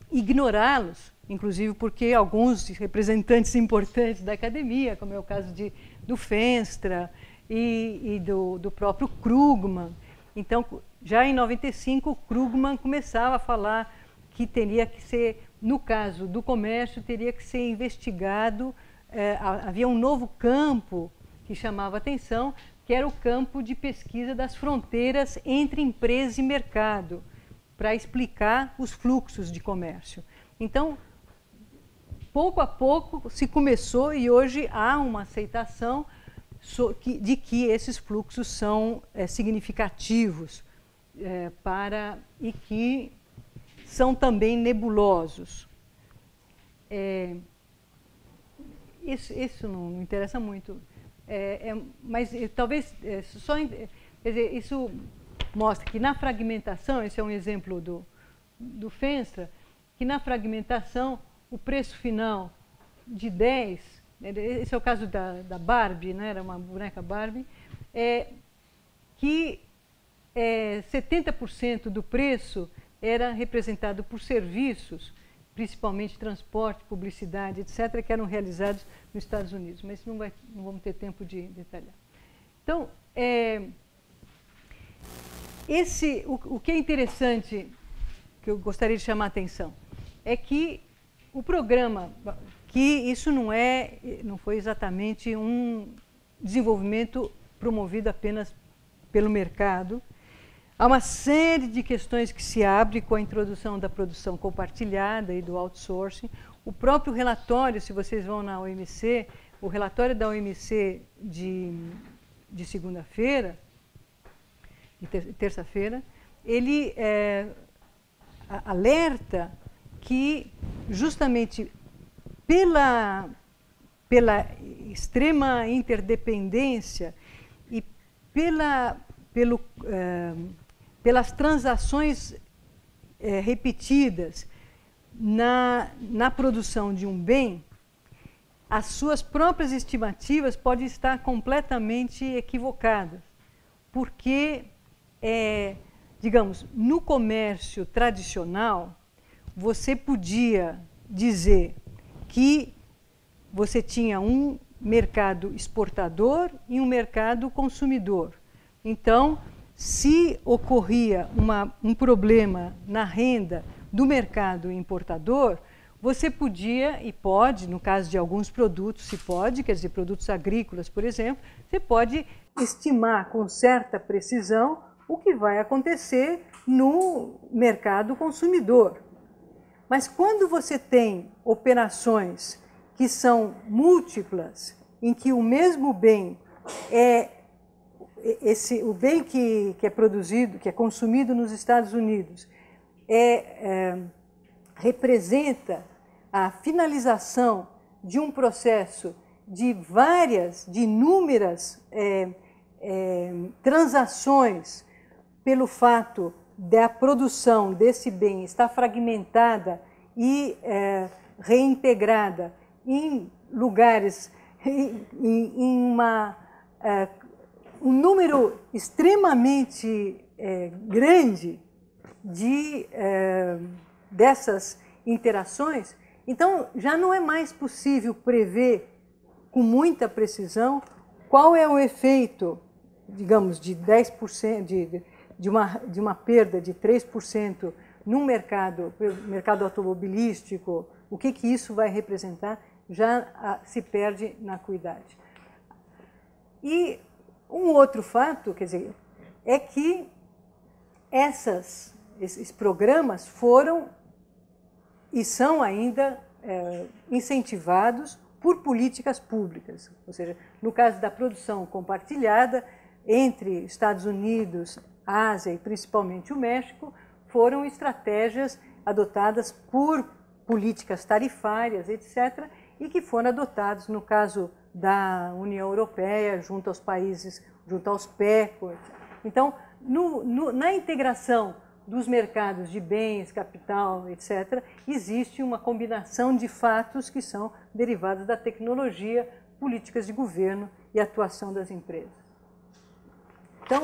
ignorá-los, inclusive porque alguns representantes importantes da academia, como é o caso do Feenstra e do próprio Krugman. Então, já em 95, o Krugman começava a falar que teria que ser, no caso do comércio, teria que ser investigado. Havia um novo campo que chamava atenção, que era o campo de pesquisa das fronteiras entre empresa e mercado, para explicar os fluxos de comércio. Então, pouco a pouco se começou, e hoje há uma aceitação de que esses fluxos são significativos e que são também nebulosos. Isso não interessa muito, mas talvez só, quer dizer, isso mostra que na fragmentação, esse é um exemplo do Fenstra, que na fragmentação o preço final de 10, esse é o caso da Barbie, né, era uma boneca Barbie, que 70% do preço era representado por serviços, principalmente transporte, publicidade, etc., que eram realizados nos Estados Unidos. Mas não vamos ter tempo de detalhar. Então, o que é interessante, que eu gostaria de chamar a atenção, é que o programa, que isso não foi exatamente um desenvolvimento promovido apenas pelo mercado. Há uma série de questões que se abrem com a introdução da produção compartilhada e do outsourcing. O próprio relatório, se vocês vão na OMC, o relatório da OMC de segunda-feira, de terça-feira, ele alerta que, justamente pela extrema interdependência e pelas transações repetidas na produção de um bem, as suas próprias estimativas podem estar completamente equivocadas, porque, digamos, no comércio tradicional, você podia dizer que você tinha um mercado exportador e um mercado consumidor. Então, se ocorria um problema na renda do mercado importador, você podia e pode, no caso de alguns produtos, se pode, quer dizer, produtos agrícolas, por exemplo, você pode estimar com certa precisão o que vai acontecer no mercado consumidor. Mas quando você tem operações que são múltiplas, em que o mesmo bem o bem que é produzido, que é consumido nos Estados Unidos, representa a finalização de um processo de inúmeras transações, pelo fato da produção desse bem estar fragmentada e reintegrada em lugares, em um número extremamente grande dessas interações. Então, já não é mais possível prever com muita precisão qual é o efeito, digamos, de 10%, de uma perda de 3% no mercado automobilístico, o que isso vai representar, já se perde na acuidade. E um outro fato, quer dizer, é que esses programas foram e são ainda incentivados por políticas públicas. Ou seja, no caso da produção compartilhada entre Estados Unidos, Ásia e principalmente o México, foram estratégias adotadas por políticas tarifárias, etc., e que foram adotados no caso da União Europeia, junto aos países, junto aos PECO. Então, na integração dos mercados de bens, capital, etc., existe uma combinação de fatos que são derivados da tecnologia, políticas de governo e atuação das empresas. Então,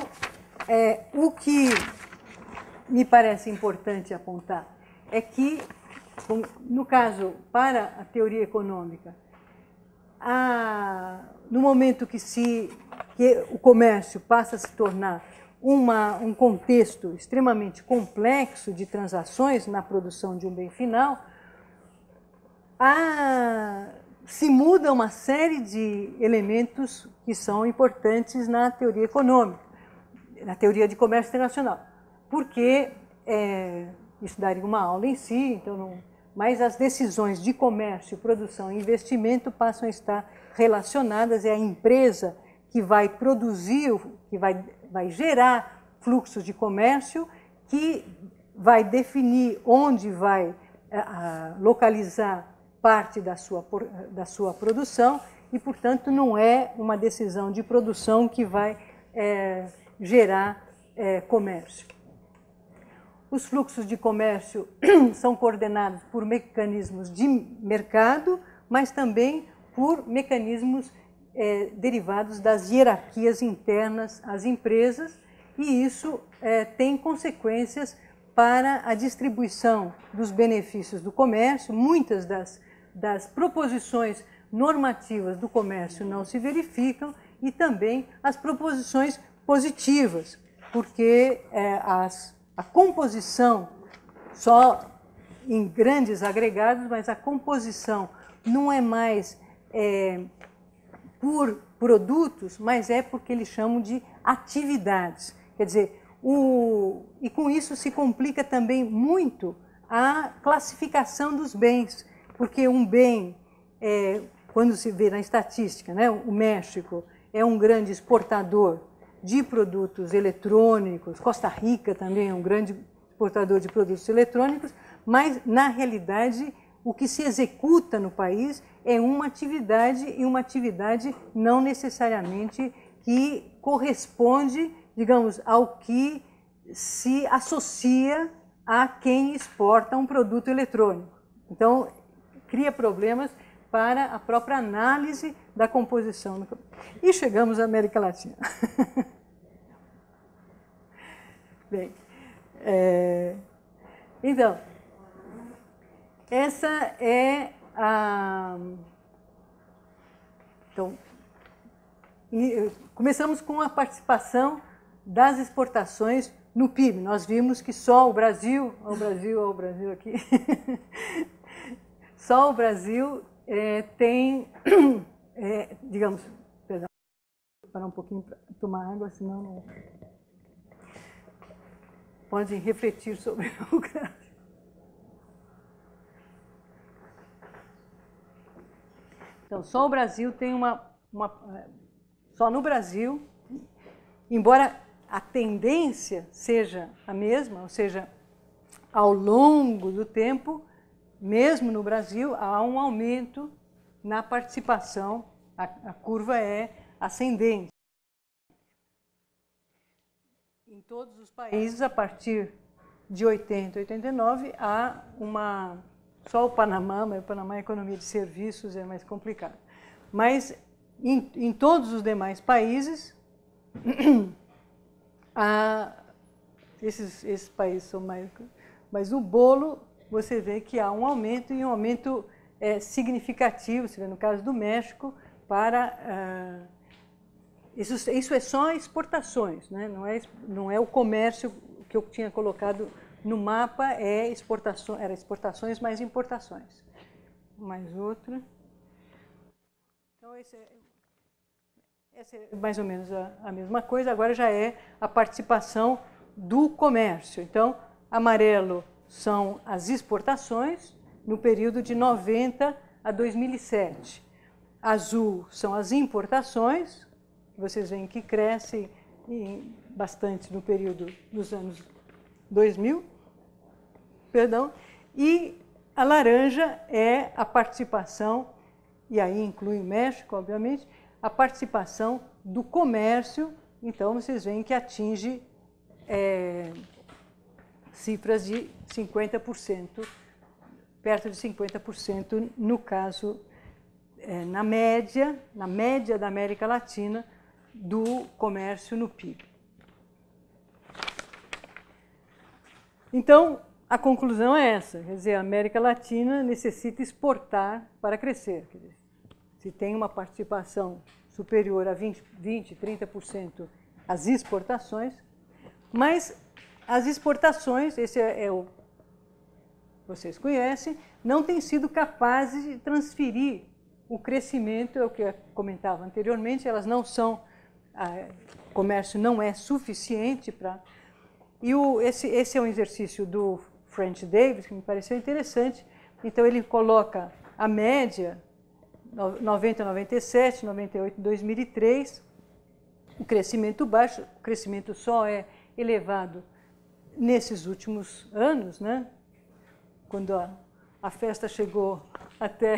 o que me parece importante apontar é que, no caso, para a teoria econômica, no momento que o comércio passa a se tornar um contexto extremamente complexo de transações na produção de um bem final, se muda uma série de elementos que são importantes na teoria econômica, na teoria de comércio internacional, porque isso daria uma aula em si, então mas as decisões de comércio, produção e investimento passam a estar relacionadas, é a empresa que vai produzir, que vai gerar fluxos de comércio, que vai definir onde vai localizar parte da sua produção e, portanto, não é uma decisão de produção que vai gerar comércio. Os fluxos de comércio são coordenados por mecanismos de mercado, mas também por mecanismos derivados das hierarquias internas às empresas, e isso tem consequências para a distribuição dos benefícios do comércio. Muitas das proposições normativas do comércio não se verificam, e também as proposições positivas, porque a composição, só em grandes agregados, mas a composição não é mais por produtos, mas é porque eles chamam de atividades. Quer dizer, e com isso se complica também muito a classificação dos bens, porque um bem, quando se vê na estatística, né, o México é um grande exportador de produtos eletrônicos, Costa Rica também é um grande exportador de produtos eletrônicos, mas, na realidade, o que se executa no país é uma atividade, e uma atividade não necessariamente que corresponde, digamos, ao que se associa a quem exporta um produto eletrônico. Então, cria problemas para a própria análise da composição. E chegamos à América Latina. Bem, então, essa é a... Então, começamos com a participação das exportações no PIB. Nós vimos que só o Brasil, o Brasil aqui, só o Brasil tem, digamos, perdão, vou parar um pouquinho para tomar água, senão não... Podem refletir sobre o gráfico. Então, só o Brasil tem só no Brasil, embora a tendência seja a mesma, ou seja, ao longo do tempo, mesmo no Brasil, há um aumento na participação, a curva é ascendente. Em todos os países, a partir de 80, 89, há só o Panamá, mas o Panamá é economia de serviços, é mais complicado. Mas em todos os demais países, esses países são mais... Mas o bolo, você vê que há um aumento, e um aumento significativo, você vê no caso do México, para... Isso é só exportações, né? Não é o comércio que eu tinha colocado no mapa, era exportações mais importações. Mais outra. Então, essa é mais ou menos a mesma coisa, agora já é a participação do comércio. Então, amarelo são as exportações no período de 90 a 2007. Azul são as importações, vocês veem que cresce bastante no período dos anos 2000, e a laranja é a participação, e aí inclui o México, obviamente, a participação do comércio. Então, vocês veem que atinge cifras de 50%, perto de 50% no caso, na média da América Latina, do comércio no PIB. Então, a conclusão é essa, quer dizer, a América Latina necessita exportar para crescer. Quer dizer, se tem uma participação superior a 20, 30% as exportações, Mas as exportações, esse é o vocês conhecem, não têm sido capazes de transferir o crescimento, é o que eu comentava anteriormente, elas não são, o comércio não é suficiente para... E esse é um exercício do French Davis, que me pareceu interessante. Então, ele coloca a média, 90, 97, 98, 2003, o crescimento baixo, o crescimento só é elevado nesses últimos anos, né? Quando a festa chegou até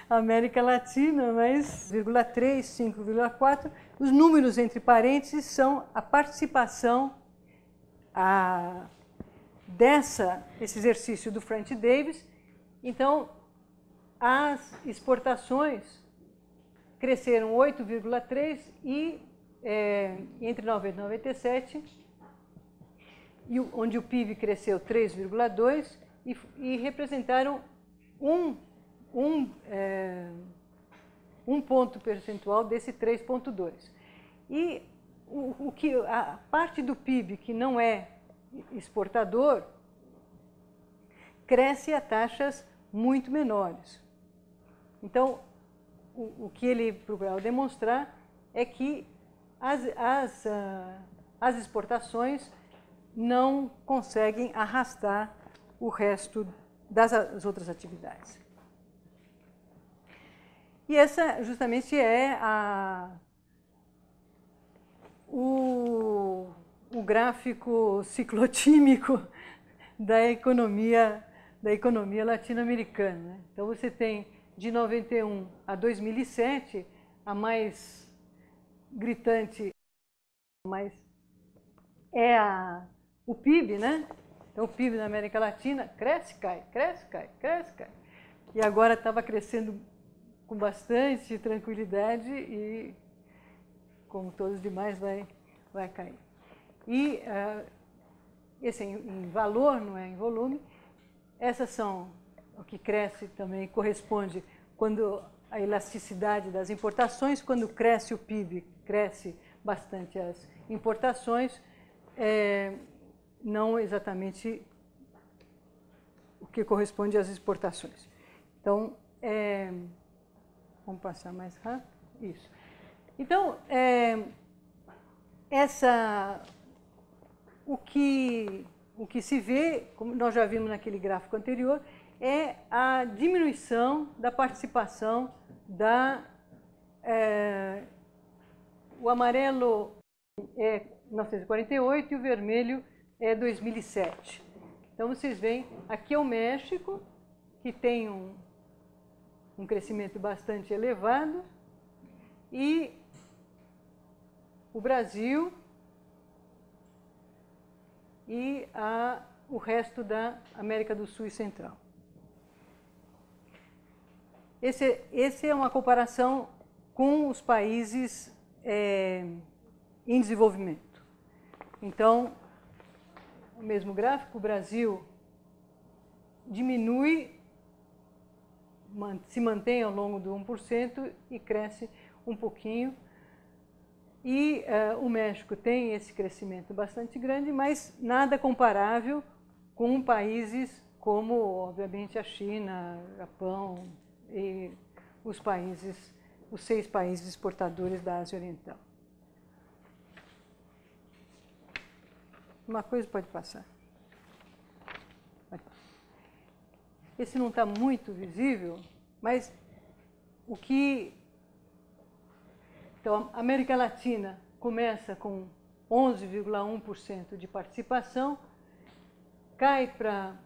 a América Latina, mas 0,3, 5,4. Os números entre parênteses são a participação esse exercício do French Davis. Então, as exportações cresceram 8,3 e entre 90 e 97, onde o PIB cresceu 3,2 e representaram um ponto percentual desse 3,2. E a parte do PIB que não é exportador cresce a taxas muito menores. Então, o que ele procurava demonstrar é que as exportações não conseguem arrastar o resto das outras atividades. E essa justamente é o gráfico ciclotímico da economia latino-americana, né? Então, você tem de 91 a 2007, a mais gritante, mas é o PIB, né? Então, o PIB na América Latina cresce, cai, cresce, cai, cresce, cai. E agora estava crescendo com bastante tranquilidade e, como todos os demais, vai cair. E esse é em valor, não é em volume. Essas são o que cresce também, corresponde quando a elasticidade das importações, quando cresce o PIB, cresce bastante as importações, não exatamente o que corresponde às exportações. Então, vamos passar mais rápido. Isso. Então, o que se vê, como nós já vimos naquele gráfico anterior, é a diminuição da participação o amarelo é 1948 e o vermelho é 2007. Então, vocês veem, aqui é o México, que tem um crescimento bastante elevado, e o Brasil e o resto da América do Sul e Central. Esse é uma comparação com os países em desenvolvimento. Então, o mesmo gráfico, o Brasil diminui, se mantém ao longo do 1% e cresce um pouquinho. E o México tem esse crescimento bastante grande, mas nada comparável com países como, obviamente, a China, o Japão e os 6 países exportadores da Ásia Oriental. Uma coisa pode passar. Esse não está muito visível, mas Então, a América Latina começa com 11,1% de participação, cai para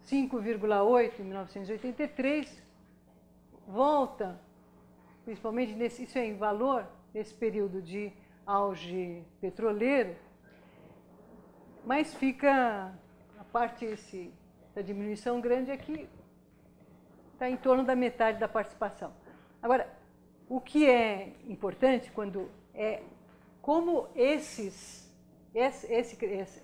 5,8% em 1983, volta, principalmente isso é em valor, nesse período de auge petroleiro, mas fica, a parte da diminuição grande aqui, está em torno da metade da participação. Agora, o que é importante como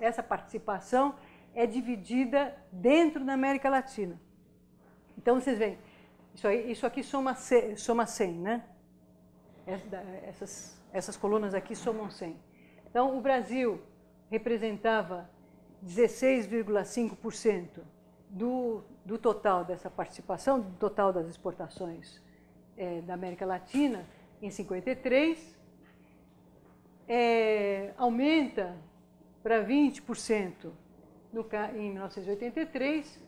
essa participação é dividida dentro da América Latina. Então, vocês veem, isso aqui soma 100, né? Essas colunas aqui somam 100. Então, o Brasil representava 16,5% do total dessa participação, do total das exportações da América Latina, em 53, aumenta para 20% em 1983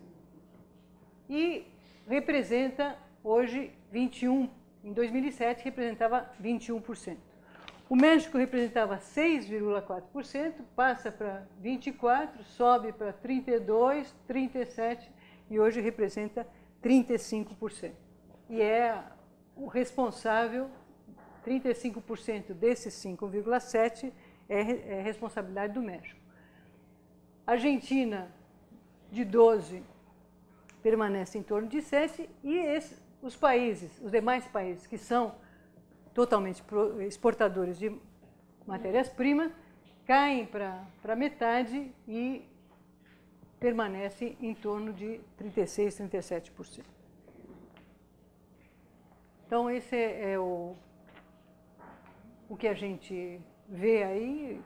e representa hoje 21%. Em 2007 representava 21%. O México representava 6,4%, passa para 24%, sobe para 32%, 37% e hoje representa 35%. E é o responsável, 35% desses 5,7% é responsabilidade do México. A Argentina, de 12%, permanece em torno de 7%, e os demais países que são totalmente exportadores de matérias-primas, caem para metade e permanece em torno de 36%, 37%. Então, esse é o que a gente vê aí.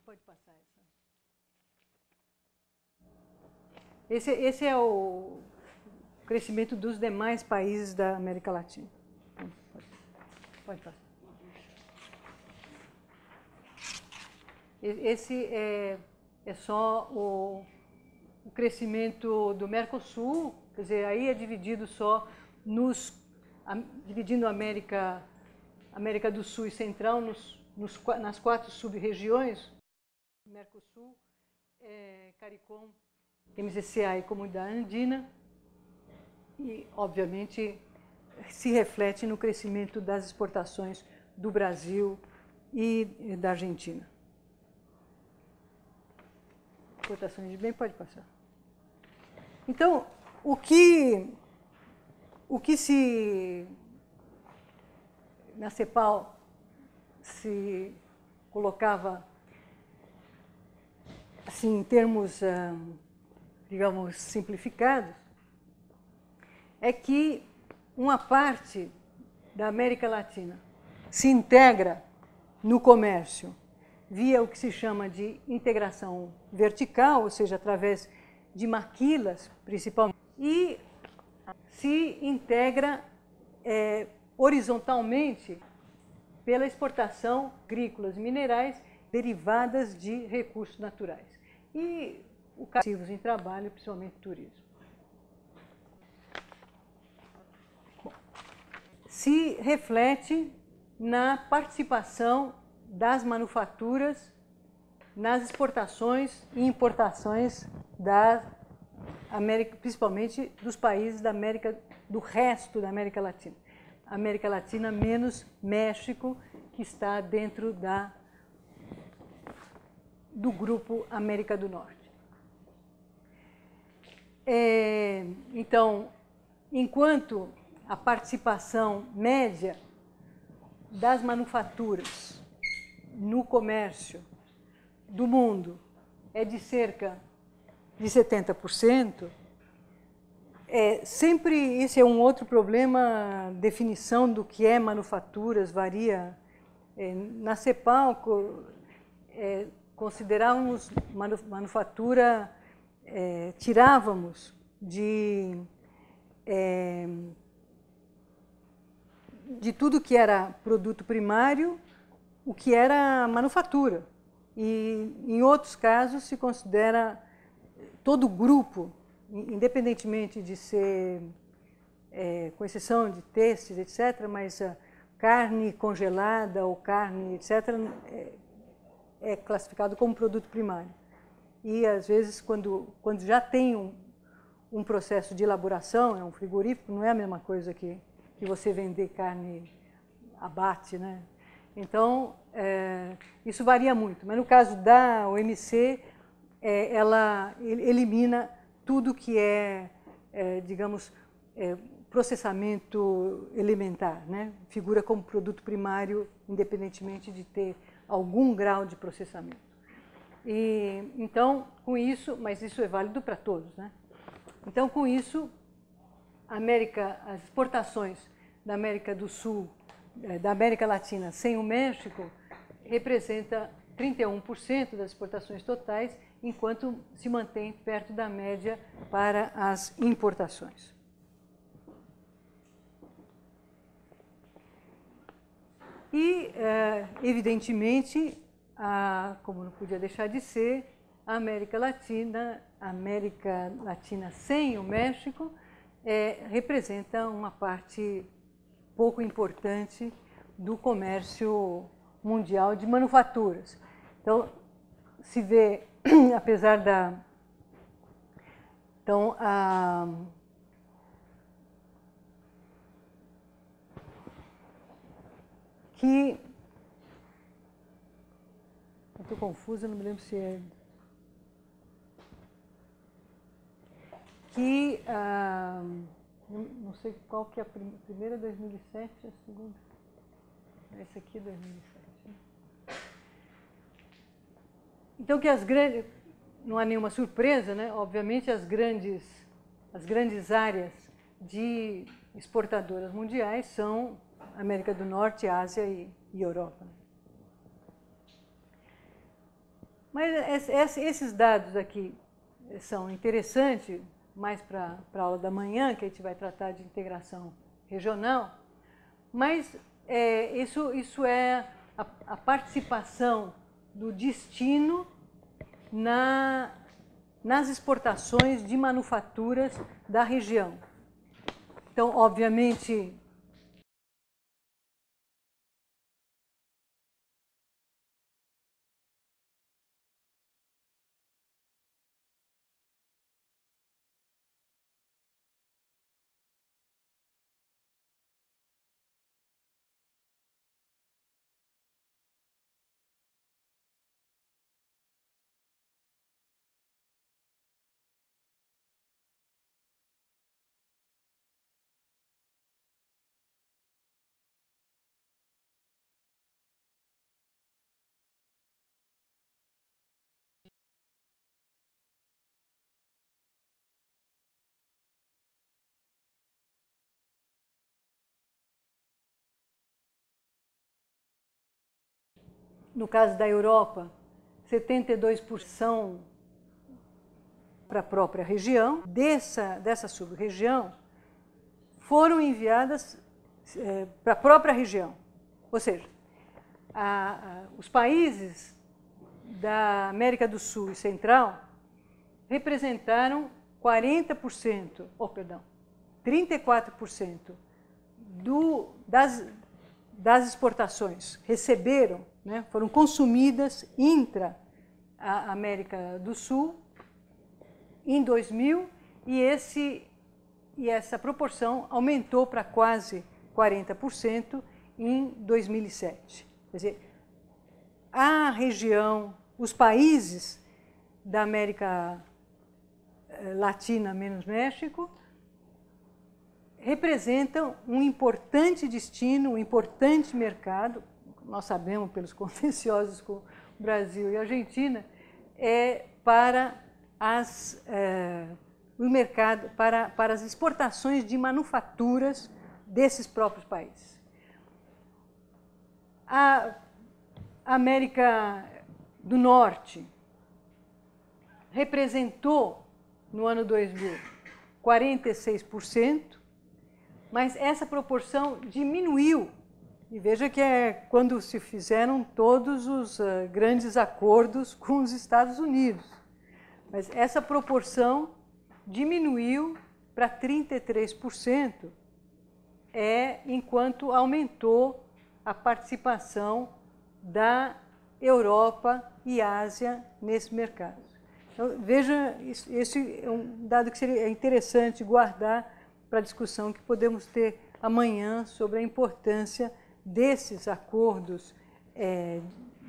Pode passar essa. Esse é o crescimento dos demais países da América Latina. Pode passar. Esse é só o crescimento do Mercosul, quer dizer, aí é dividido só dividindo a América do Sul e Central nas 4 sub-regiões, Mercosul, CARICOM, MCCA e Comunidade Andina, e, obviamente, se reflete no crescimento das exportações do Brasil e da Argentina. Exportações de bem, pode passar. Então, o que na CEPAL se colocava, assim, em termos, digamos, simplificados, é que uma parte da América Latina se integra no comércio via o que se chama de integração vertical, ou seja, através de maquilas, principalmente, e se integra horizontalmente pela exportação agrícolas e minerais derivadas de recursos naturais. E o ativos em trabalho, principalmente turismo. Bom, se reflete na participação das manufaturas nas exportações e importações da América, principalmente dos países do resto da América Latina. América Latina menos México, que está dentro do grupo América do Norte. Então, enquanto a participação média das manufaturas no comércio do mundo é de cerca de 70%, sempre isso é um outro problema, a definição do que é manufaturas varia. Na CEPAL, considerávamos manufatura, tirávamos de tudo que era produto primário, o que era manufatura. E, em outros casos, se considera todo o grupo, independentemente de ser, com exceção de têxteis, etc., mas carne congelada ou carne, etc., é classificado como produto primário. E, às vezes, quando já tem um processo de elaboração, é um frigorífico, não é a mesma coisa que você vender carne abate, né? Então, isso varia muito. Mas, no caso da OMC, ela elimina tudo que digamos, processamento elementar, né? Figura como produto primário, independentemente de ter algum grau de processamento. E, então, com isso, mas isso é válido para todos, né? Então, com isso, as exportações da América do Sul, da América Latina sem o México, representa 31% das exportações totais, enquanto se mantém perto da média para as importações. E, evidentemente, como não podia deixar de ser, a América Latina sem o México, representa uma parte pouco importante do comércio mundial de manufaturas. Então, se vê, apesar da... Então, que... Eu estou confusa, não me lembro se é... Que... não sei qual que é a primeira, 2007, a segunda... Essa aqui é 2007. Então, que as grandes... Não há nenhuma surpresa, né? Obviamente, as grandes áreas de exportadoras mundiais são América do Norte, Ásia e Europa. Mas esses dados aqui são interessantes, mais para a aula da manhã, que a gente vai tratar de integração regional, mas isso é a participação do destino nas exportações de manufaturas da região. Então, obviamente, no caso da Europa, 72% para a própria região. Dessa sub-região, foram enviadas para a própria região. Ou seja, os países da América do Sul e Central representaram 34% das exportações receberam, né, foram consumidas intra a América do Sul em 2000 e essa proporção aumentou para quase 40% em 2007. Quer dizer, a região, os países da América Latina menos México representam um importante destino, um importante mercado. Nós sabemos pelos contenciosos com o Brasil e a Argentina, para o mercado, para as exportações de manufaturas desses próprios países. A América do Norte representou, no ano 2000, 46%, mas essa proporção diminuiu. E veja que quando se fizeram todos os grandes acordos com os Estados Unidos. Mas essa proporção diminuiu para 33%, enquanto aumentou a participação da Europa e Ásia nesse mercado. Então, veja, esse é um dado que seria interessante guardar para a discussão que podemos ter amanhã sobre a importância desses acordos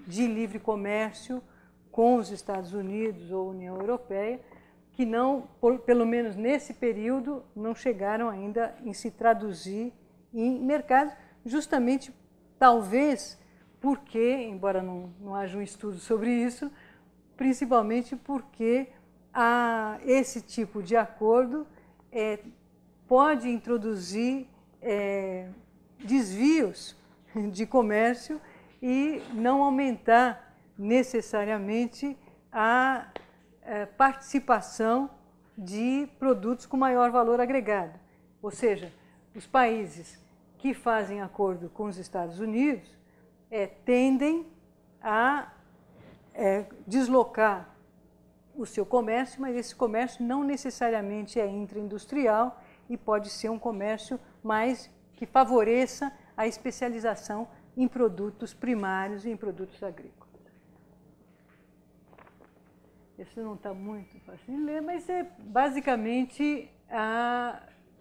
de livre comércio com os Estados Unidos ou União Europeia, que não, pelo menos nesse período, não chegaram ainda em se traduzir em mercados, justamente, talvez, porque, embora não haja um estudo sobre isso, principalmente porque esse tipo de acordo pode introduzir desvios de comércio e não aumentar necessariamente a participação de produtos com maior valor agregado. Ou seja, os países que fazem acordo com os Estados Unidos tendem a deslocar o seu comércio, mas esse comércio não necessariamente é intraindustrial e pode ser um comércio mais que favoreça a especialização em produtos primários e em produtos agrícolas. Esse não está muito fácil de ler, mas é basicamente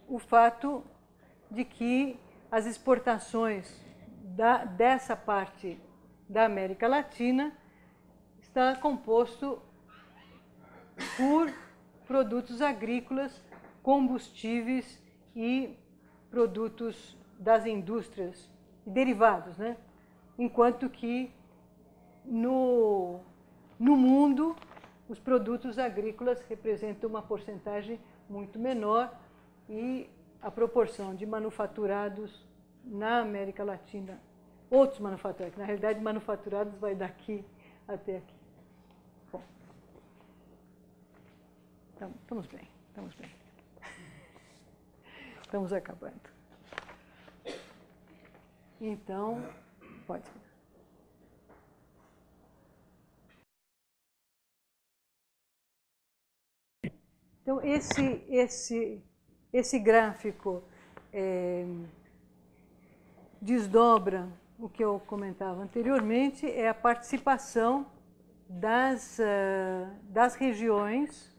o fato de que as exportações dessa parte da América Latina está composto por produtos agrícolas, combustíveis e produtos das indústrias e derivados, né? Enquanto que no mundo os produtos agrícolas representam uma porcentagem muito menor e a proporção de manufaturados na América Latina, outros manufaturados, na realidade manufaturados vai daqui até aqui. Bom, então, estamos bem, estamos bem. Estamos acabando. Então, pode. Então, esse gráfico desdobra o que eu comentava anteriormente, é a participação das regiões,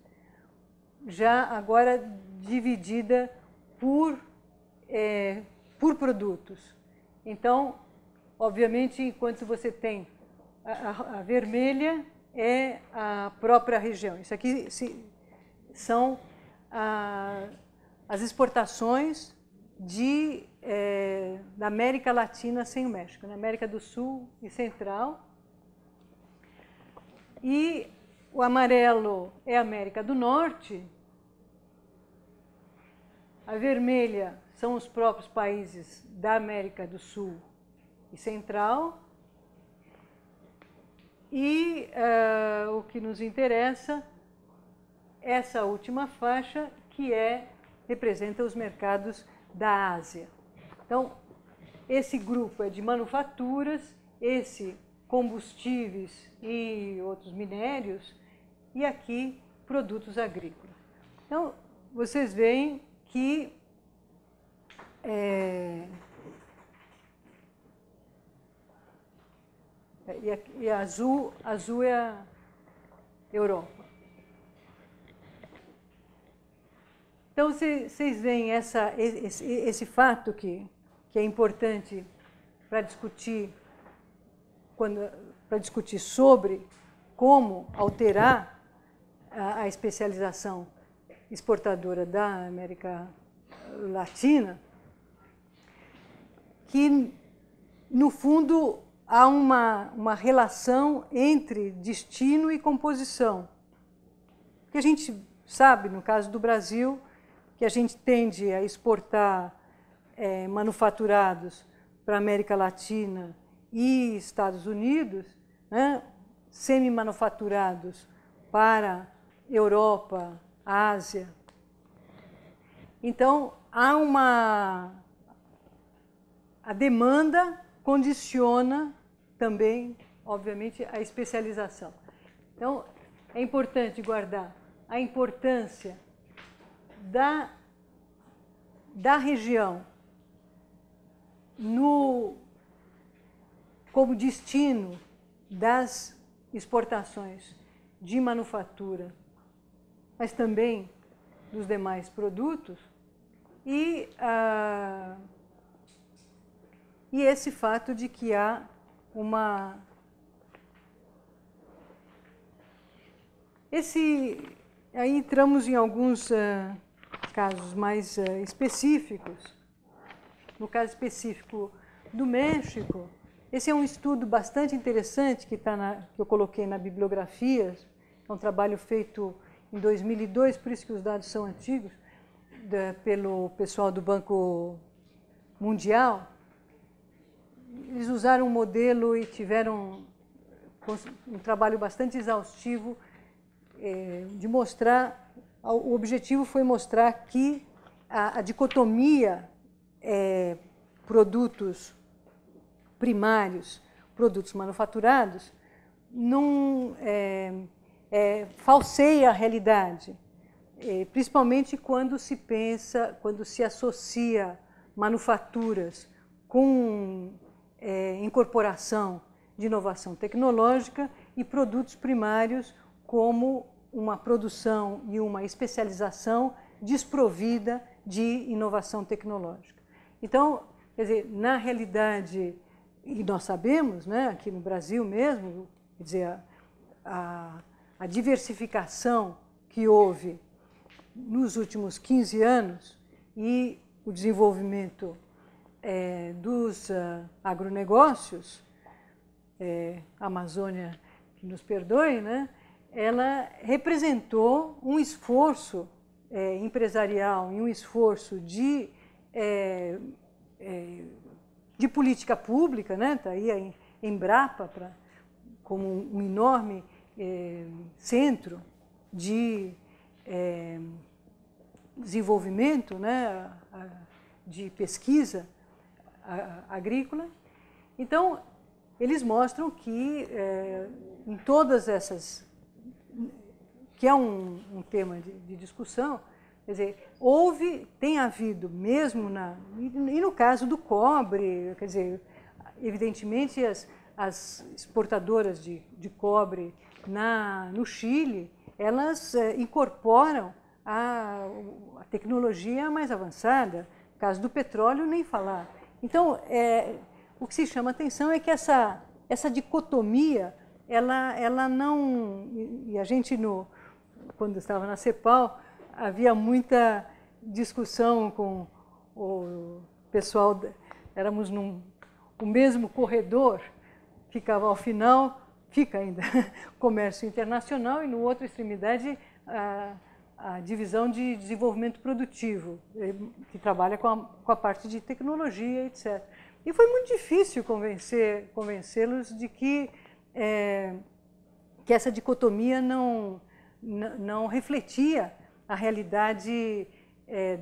já agora dividida por produtos. Então, obviamente, enquanto você tem a vermelha é a própria região. Isso aqui são as exportações da América Latina sem o México, na América do Sul e Central. E o amarelo é a América do Norte, a vermelha são os próprios países da América do Sul e Central. E o que nos interessa, essa última faixa, que representa os mercados da Ásia. Então, esse grupo é de manufaturas, esse combustíveis e outros minérios, e aqui produtos agrícolas. Então, vocês veem que e azul é a Europa. Então, vocês veem esse fato que é importante para discutir sobre como alterar a especialização exportadora da América Latina, que, no fundo, há uma relação entre destino e composição. Porque a gente sabe, no caso do Brasil, que a gente tende a exportar manufaturados para a América Latina e Estados Unidos, né, semi-manufaturados para Europa, Ásia. Então, a demanda condiciona também, obviamente, a especialização. Então, é importante guardar a importância da região como destino das exportações de manufatura, mas também dos demais produtos, e esse fato de que há aí entramos em alguns casos mais específicos. No caso específico do México, esse é um estudo bastante interessante que eu coloquei na bibliografia. É um trabalho feito em 2002, por isso que os dados são antigos, pelo pessoal do Banco Mundial. Eles usaram um modelo e tiveram um trabalho bastante exaustivo de mostrar, o objetivo foi mostrar que a dicotomia produtos primários, produtos manufaturados, não falseia a realidade, principalmente quando se pensa, quando se associa manufaturas com incorporação de inovação tecnológica e produtos primários como uma produção e uma especialização desprovida de inovação tecnológica. Então, quer dizer, na realidade, e nós sabemos, né, aqui no Brasil mesmo, quer dizer, a diversificação que houve nos últimos 15 anos e o desenvolvimento dos agronegócios, a Amazônia, que nos perdoe, né, ela representou um esforço empresarial e um esforço de política pública, né? Está aí a Embrapa como um enorme centro de desenvolvimento, né? De pesquisa agrícola. Então, eles mostram que em todas essas, que é um tema de discussão, quer dizer, tem havido, mesmo e no caso do cobre, quer dizer, evidentemente as exportadoras de cobre no Chile, elas incorporam a tecnologia mais avançada, no caso do petróleo, nem falar. Então, o que se chama atenção é que essa dicotomia, ela não... E a gente, quando estava na CEPAL, havia muita discussão com o pessoal, éramos no mesmo corredor, ficava ao final, fica ainda, comércio internacional, e no outra extremidade a divisão de desenvolvimento produtivo, que trabalha com a parte de tecnologia, etc. E foi muito difícil convencê-los de que essa dicotomia não refletia a realidade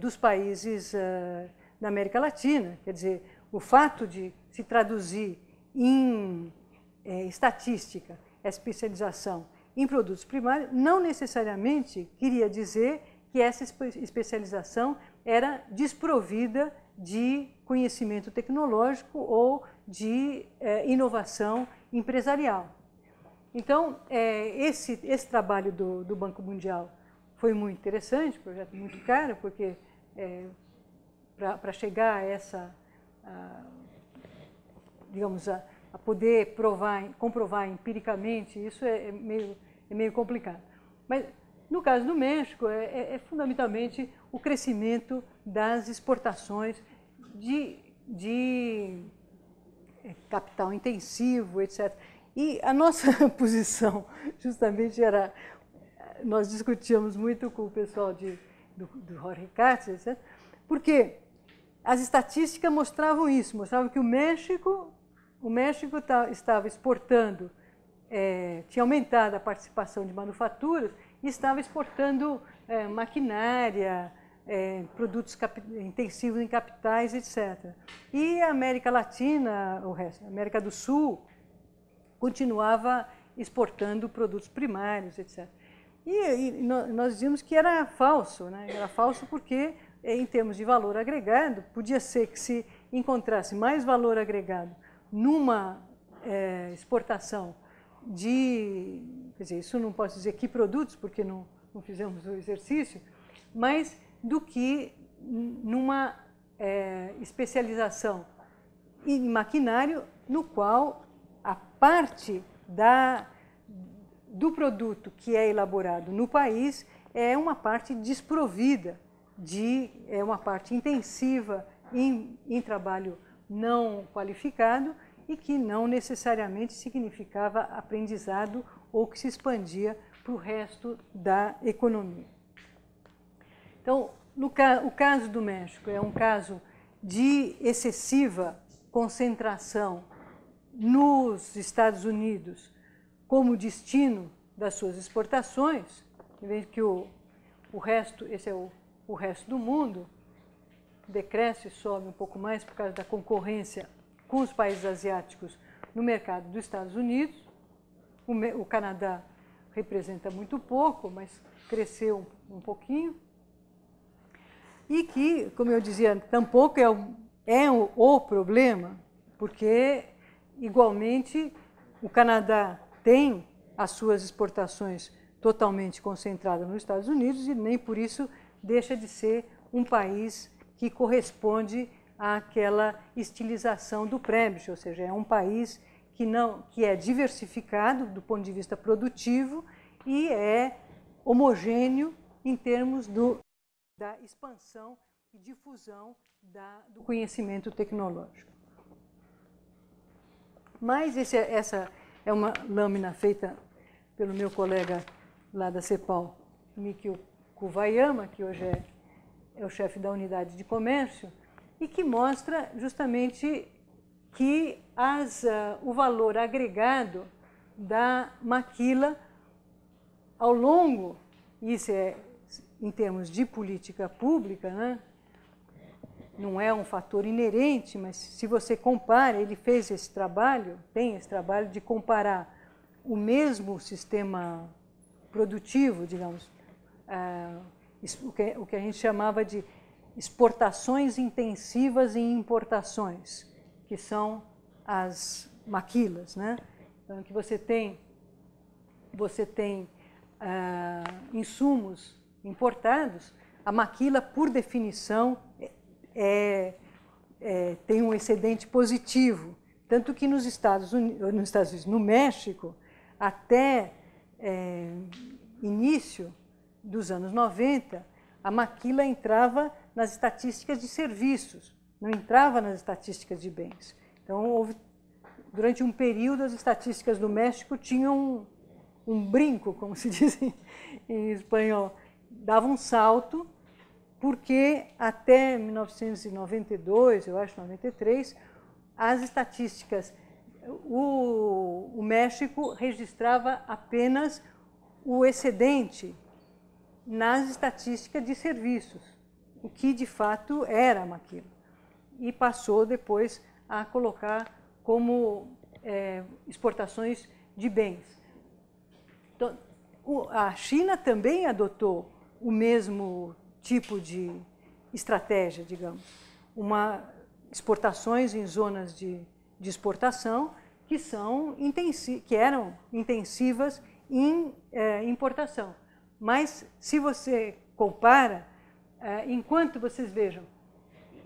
dos países da América Latina. Quer dizer, o fato de se traduzir em estatística, especialização em produtos primários, não necessariamente queria dizer que essa especialização era desprovida de conhecimento tecnológico ou de inovação empresarial. Então, esse trabalho do Banco Mundial foi muito interessante, projeto muito caro, porque para chegar a essa, digamos, a poder comprovar empiricamente, isso é meio complicado. Mas, no caso do México, é fundamentalmente o crescimento das exportações de capital intensivo, etc. E a nossa posição, justamente, era... Nós discutíamos muito com o pessoal do Jorge Katz, etc., porque as estatísticas mostravam isso, mostravam que o México estava exportando, tinha aumentado a participação de manufaturas e estava exportando maquinária, produtos intensivos em capitais, etc. E a América Latina, o resto, a América do Sul, continuava exportando produtos primários, etc. E nós dizíamos que era falso, né? Era falso porque, em termos de valor agregado, podia ser que se encontrasse mais valor agregado numa exportação quer dizer, isso não posso dizer que produtos, porque não fizemos o exercício, mas do que numa especialização em maquinário no qual a parte do produto que é elaborado no país é uma parte desprovida, é uma parte intensiva em trabalho não qualificado e que não necessariamente significava aprendizado ou que se expandia para o resto da economia. Então, o caso do México é um caso de excessiva concentração nos Estados Unidos como destino das suas exportações, em vez que o resto, esse é o resto do mundo, decresce e sobe um pouco mais por causa da concorrência com os países asiáticos no mercado dos Estados Unidos. O Canadá representa muito pouco, mas cresceu um pouquinho. E que, como eu dizia, tampouco é o problema, porque, igualmente, o Canadá tem as suas exportações totalmente concentradas nos Estados Unidos e nem por isso deixa de ser um país que corresponde àquela estilização do Prebisch, ou seja, é um país que é diversificado do ponto de vista produtivo e é homogêneo em termos da expansão e difusão do conhecimento tecnológico. Mas essa é uma lâmina feita pelo meu colega lá da CEPAL, Mikio Kuwayama, que hoje é o chefe da unidade de comércio, e que mostra justamente que o valor agregado da maquila ao longo, isso é em termos de política pública, né? Não é um fator inerente, mas se você compara, ele fez esse trabalho, tem esse trabalho de comparar o mesmo sistema produtivo, digamos, o que a gente chamava de exportações intensivas e importações, que são as maquilas, né? Então, que você tem insumos importados, a maquila, por definição, tem um excedente positivo. Tanto que nos Estados Unidos, no México, até início dos anos 90, a maquila entrava nas estatísticas de serviços, não entrava nas estatísticas de bens. Então, durante um período, as estatísticas do México tinham um brinco, como se diz em espanhol, dava um salto, porque até 1992, eu acho, 93, as estatísticas, o México registrava apenas o excedente nas estatísticas de serviços, o que de fato era a maquila, e passou depois a colocar como exportações de bens. Então, a China também adotou o mesmo tipo de estratégia, digamos, exportações em zonas de exportação que eram intensivas em importação. Mas, se você compara, enquanto vocês vejam,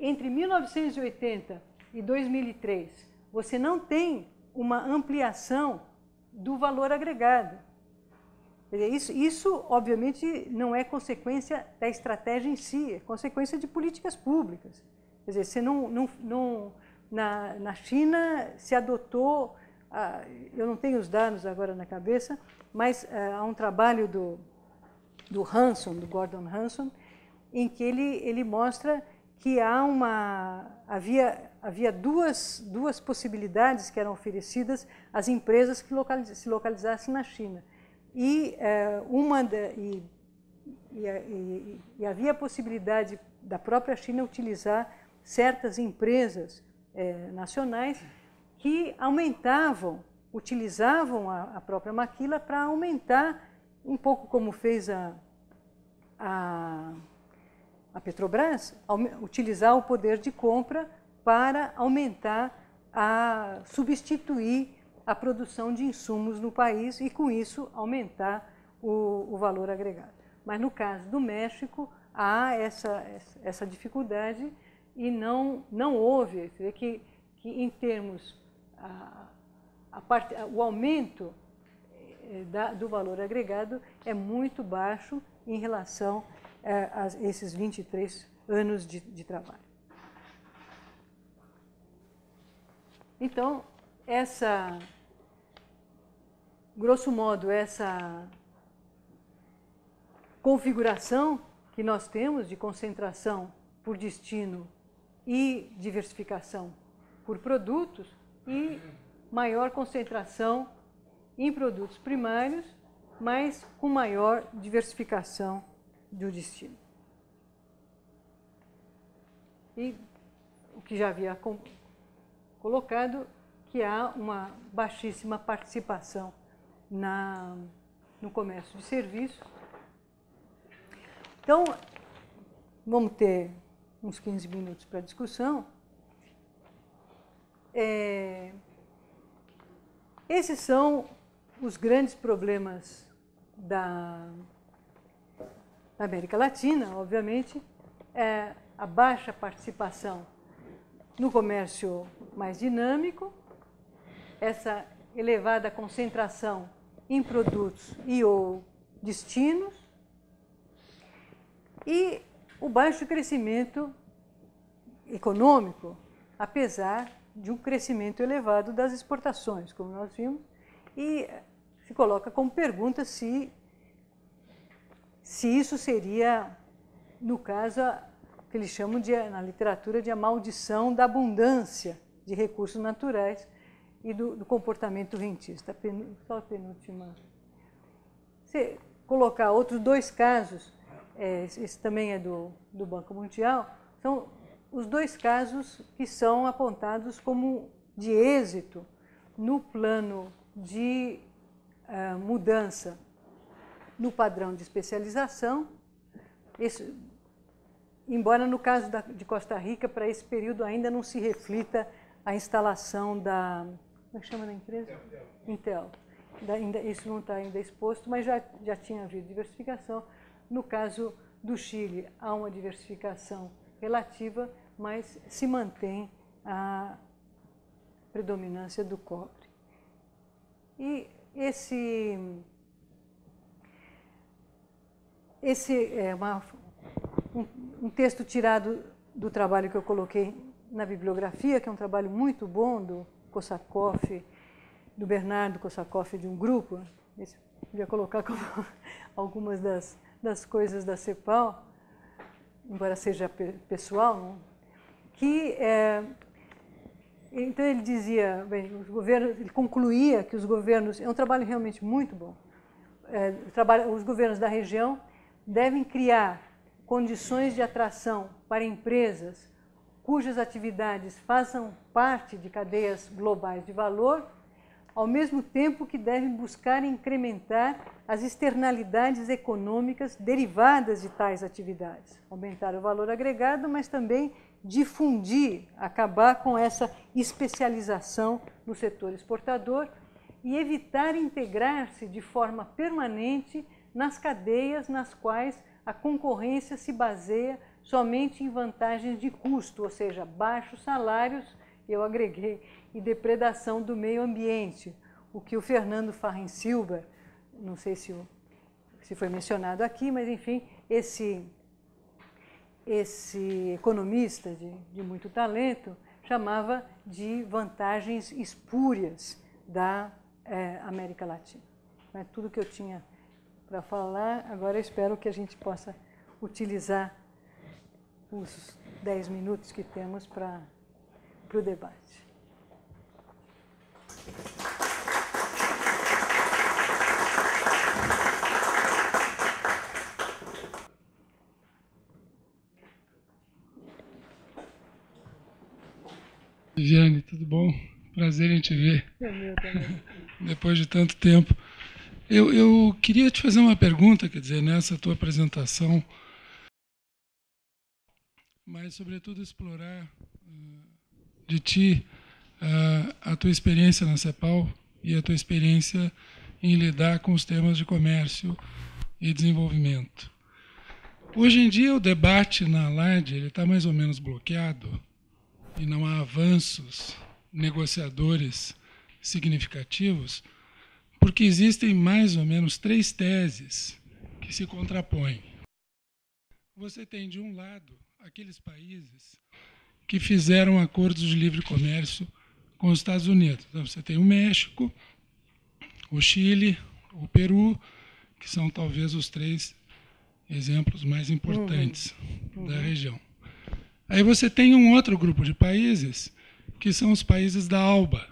entre 1980 e 2003, você não tem uma ampliação do valor agregado. Isso, obviamente, não é consequência da estratégia em si, é consequência de políticas públicas. Quer dizer, você na China se adotou, eu não tenho os dados agora na cabeça, mas há um trabalho do Hanson, do Gordon Hanson, em que ele mostra que havia duas possibilidades que eram oferecidas às empresas que se localizassem na China. E havia a possibilidade da própria China utilizar certas empresas nacionais que utilizavam a própria maquila para aumentar, um pouco como fez a Petrobras, utilizar o poder de compra para substituir a produção de insumos no país e, com isso, aumentar o valor agregado. Mas, no caso do México, há essa dificuldade e não houve. Você vê que em termos, o aumento do valor agregado é muito baixo em relação a esses 23 anos de trabalho. Então, grosso modo, essa configuração que nós temos de concentração por destino e diversificação por produtos e maior concentração em produtos primários, mas com maior diversificação do destino. E o que já havia colocado, que há uma baixíssima participação no comércio de serviços. Então, vamos ter uns 15 minutos para discussão. Esses são os grandes problemas da América Latina, obviamente, a baixa participação no comércio mais dinâmico, essa elevada concentração em produtos e ou destinos, e o baixo crescimento econômico, apesar de um crescimento elevado das exportações, como nós vimos, e se coloca como pergunta se isso seria, no caso, o que eles chamam na literatura de a maldição da abundância de recursos naturais e do comportamento rentista. Só a penúltima. Se colocar outros dois casos, esse também é do Banco Mundial, são os dois casos que são apontados como de êxito no plano de mudança no padrão de especialização. Embora no caso de Costa Rica, para esse período ainda não se reflita a instalação da... Como é que chama da empresa? Intel. Isso não está ainda exposto, mas já tinha havido diversificação. No caso do Chile, há uma diversificação relativa, mas se mantém a predominância do cobre. E esse é um texto tirado do trabalho que eu coloquei na bibliografia, que é um trabalho muito bom do Kossakoff, do Bernardo Kossakoff, de um grupo. Esse eu podia colocar como algumas das coisas da CEPAL, embora seja pessoal, não? Então ele dizia, bem, ele concluía que os governos, é um trabalho realmente muito bom, os governos da região devem criar condições de atração para empresas cujas atividades façam parte de cadeias globais de valor, ao mesmo tempo que devem buscar incrementar as externalidades econômicas derivadas de tais atividades, aumentar o valor agregado, mas também difundir, acabar com essa especialização no setor exportador e evitar integrar-se de forma permanente nas cadeias nas quais a concorrência se baseia somente em vantagens de custo, ou seja, baixos salários, eu agreguei, e depredação do meio ambiente, o que o Fernando Farrensilber, não sei se foi mencionado aqui, mas enfim, esse economista de muito talento chamava de vantagens espúrias da América Latina. É tudo que eu tinha para falar. Agora eu espero que a gente possa utilizar os 10 minutos que temos para o debate. Viviane, tudo bom? Prazer em te ver. É meu também. Depois de tanto tempo. Eu queria te fazer uma pergunta, quer dizer, nessa tua apresentação, mas, sobretudo, explorar de ti a tua experiência na CEPAL e a tua experiência em lidar com os temas de comércio e desenvolvimento. Hoje em dia, o debate na LAD está mais ou menos bloqueado e não há avanços negociadores significativos, porque existem mais ou menos 3 teses que se contrapõem. Você tem, de um lado, aqueles países que fizeram acordos de livre comércio com os Estados Unidos. Então, você tem o México, o Chile, o Peru, que são talvez os 3 exemplos mais importantes da região. Aí você tem um outro grupo de países, que são os países da ALBA.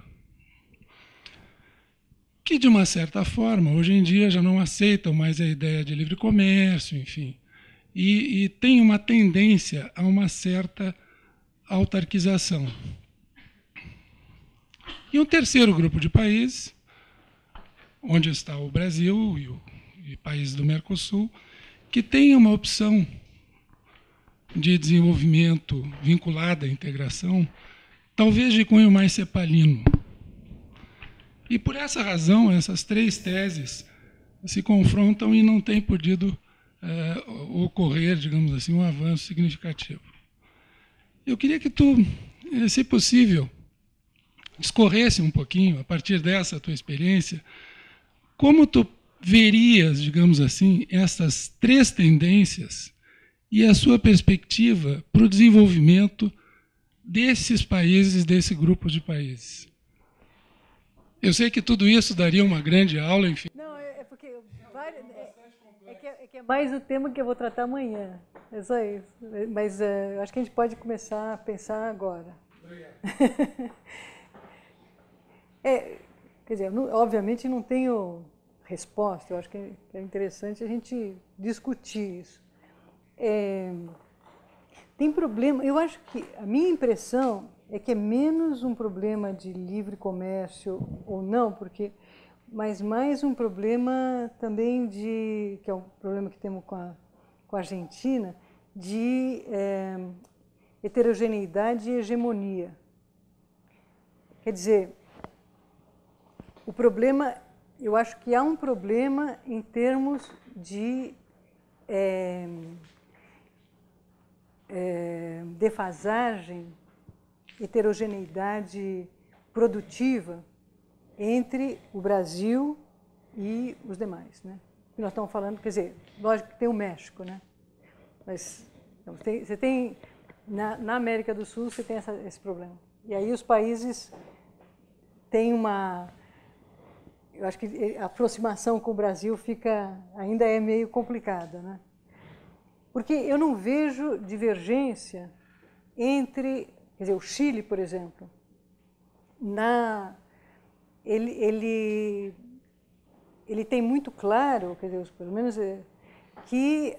que, de uma certa forma, hoje em dia já não aceitam mais a ideia de livre comércio, enfim, e tem uma tendência a uma certa autarquização. E um terceiro grupo de países, onde está o Brasil e países do Mercosul, que tem uma opção de desenvolvimento vinculada à integração, talvez de cunho mais cepalino. E por essa razão, essas três teses se confrontam e não têm podido ocorrer, digamos assim, um avanço significativo. Eu queria que tu, se possível, discorresse um pouquinho, a partir dessa tua experiência, como tu verias, digamos assim, essas três tendências e a sua perspectiva para o desenvolvimento desses países, desse grupo de países. Eu sei que tudo isso daria uma grande aula, enfim. Não, porque é que é mais o tema que eu vou tratar amanhã. É só isso. Mas acho que a gente pode começar a pensar agora. Obrigado. Quer dizer, obviamente não tenho resposta. Eu acho que é interessante a gente discutir isso. Tem problema. Eu acho que a minha impressão é que é menos um problema de livre comércio ou não, mas mais um problema também que é um problema que temos com a Argentina, de heterogeneidade e hegemonia. Quer dizer, o problema, eu acho que há um problema em termos de defasagem, heterogeneidade produtiva entre o Brasil e os demais, né? Nós estamos falando, quer dizer, lógico que tem o México, né? Mas então, você tem na América do Sul você tem esse problema. E aí os países têm eu acho que a aproximação com o Brasil ainda é meio complicada, né? Porque eu não vejo divergência entre, quer dizer, o Chile, por exemplo, ele tem muito claro, quer dizer, pelo menos que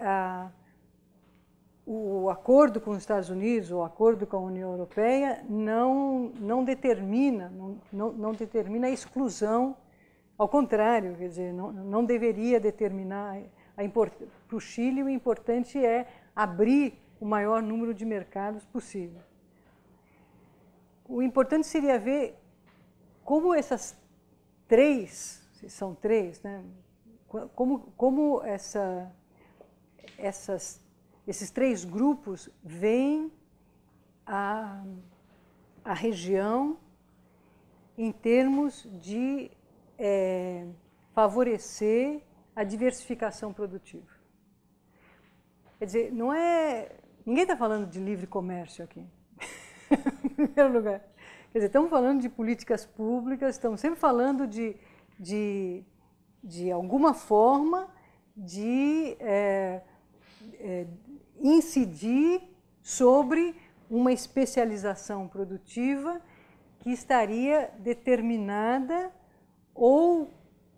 o acordo com os Estados Unidos, o acordo com a União Europeia não determina a exclusão, ao contrário, quer dizer, não deveria determinar. Para o Chile, o importante é abrir o maior número de mercados possível. O importante seria ver como essas três, são três, né? Como esses três grupos veem a região em termos de favorecer a diversificação produtiva. Quer dizer, ninguém está falando de livre comércio aqui, em primeiro lugar. Quer dizer, estamos falando de políticas públicas, estamos sempre falando de alguma forma de incidir sobre uma especialização produtiva que estaria determinada ou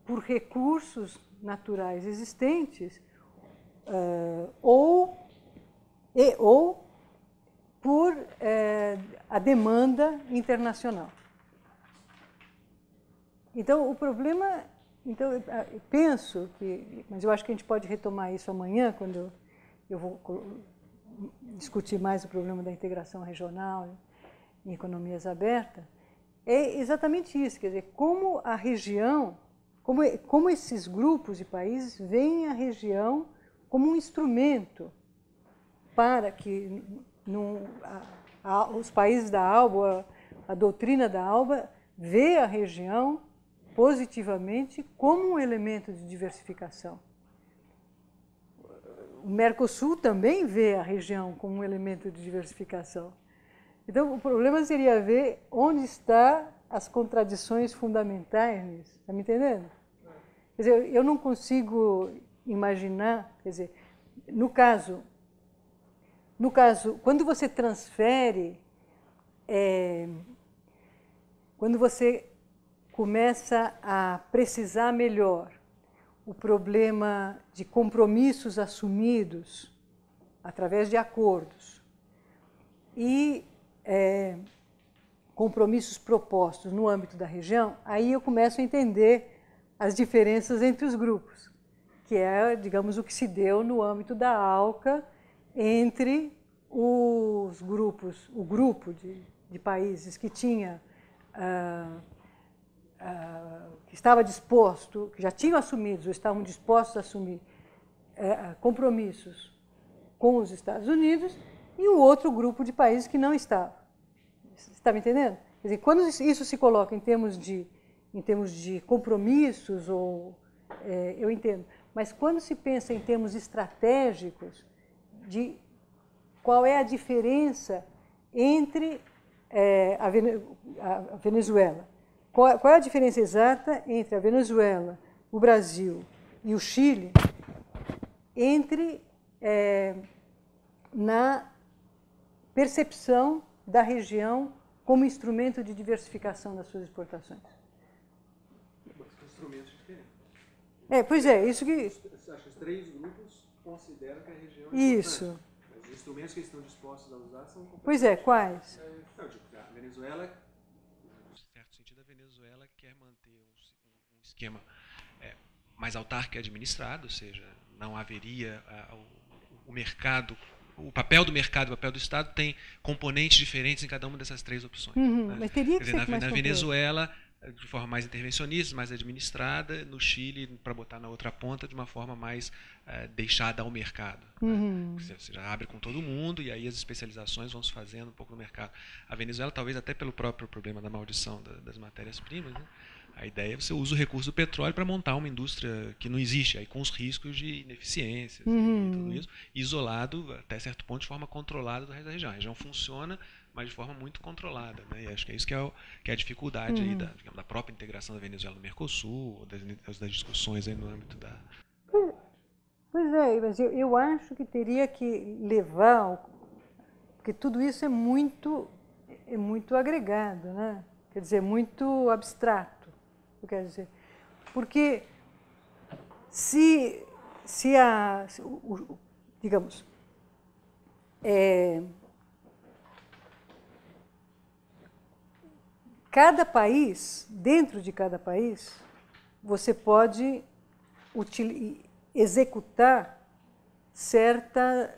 por recursos naturais existentes ou por a demanda internacional. Então, o problema... Então, eu penso que... Mas eu acho que a gente pode retomar isso amanhã, quando eu vou discutir mais o problema da integração regional em economias abertas. É exatamente isso, quer dizer, como a região... Como esses grupos de países veem a região como um instrumento para que os países da ALBA, a doutrina da ALBA, vê a região positivamente como um elemento de diversificação. O Mercosul também vê a região como um elemento de diversificação. Então, o problema seria ver onde estão as contradições fundamentais nisso. Está me entendendo? Quer dizer, eu não consigo imaginar, quer dizer, no caso, quando você transfere, quando você começa a precisar melhor o problema de compromissos assumidos através de acordos e compromissos propostos no âmbito da região, aí eu começo a entender as diferenças entre os grupos, que é, digamos, o que se deu no âmbito da ALCA entre os grupos, o grupo de países que tinha, que estava disposto, que já tinham assumido ou estavam dispostos a assumir compromissos com os Estados Unidos, e o outro grupo de países que não estava. Você está me entendendo? Quer dizer, quando isso se coloca em termos de compromissos, eu entendo, mas quando se pensa em termos estratégicos, de qual é a diferença entre a Venezuela, qual é a diferença exata entre a Venezuela, o Brasil e o Chile, na percepção da região como instrumento de diversificação das suas exportações. Instrumentos diferentes. Pois é, isso que... Acho que os três grupos consideram que a região é isso. importante. Mas os instrumentos que eles estão dispostos a usar são completamente... Pois é, quais? Não, tipo, a Venezuela... Em certo sentido, a Venezuela quer manter um esquema mais autárquico e administrado, ou seja, não haveria o mercado... O papel do mercado e o papel do Estado tem componentes diferentes em cada uma dessas três opções. Né? Mas teria que ser mais na Venezuela, de forma mais intervencionista, mais administrada, no Chile, para botar na outra ponta, de uma forma mais deixada ao mercado. Né? Você já abre com todo mundo e aí as especializações vão se fazendo um pouco no mercado. A Venezuela, talvez até pelo próprio problema da maldição das matérias-primas, né? A ideia é você usa o recurso do petróleo para montar uma indústria que não existe, aí com os riscos de ineficiências e tudo isso, isolado até certo ponto de forma controlada do resto da região. A região funciona, mas de forma muito controlada, né? E acho que é isso que é a dificuldade aí da própria integração da Venezuela no Mercosul, ou das discussões aí no âmbito da... Pois é, mas eu acho que teria que levar, porque tudo isso é muito agregado, né? Quer dizer, muito abstrato. Quer dizer, porque digamos, cada país, dentro de cada país, você pode executar certas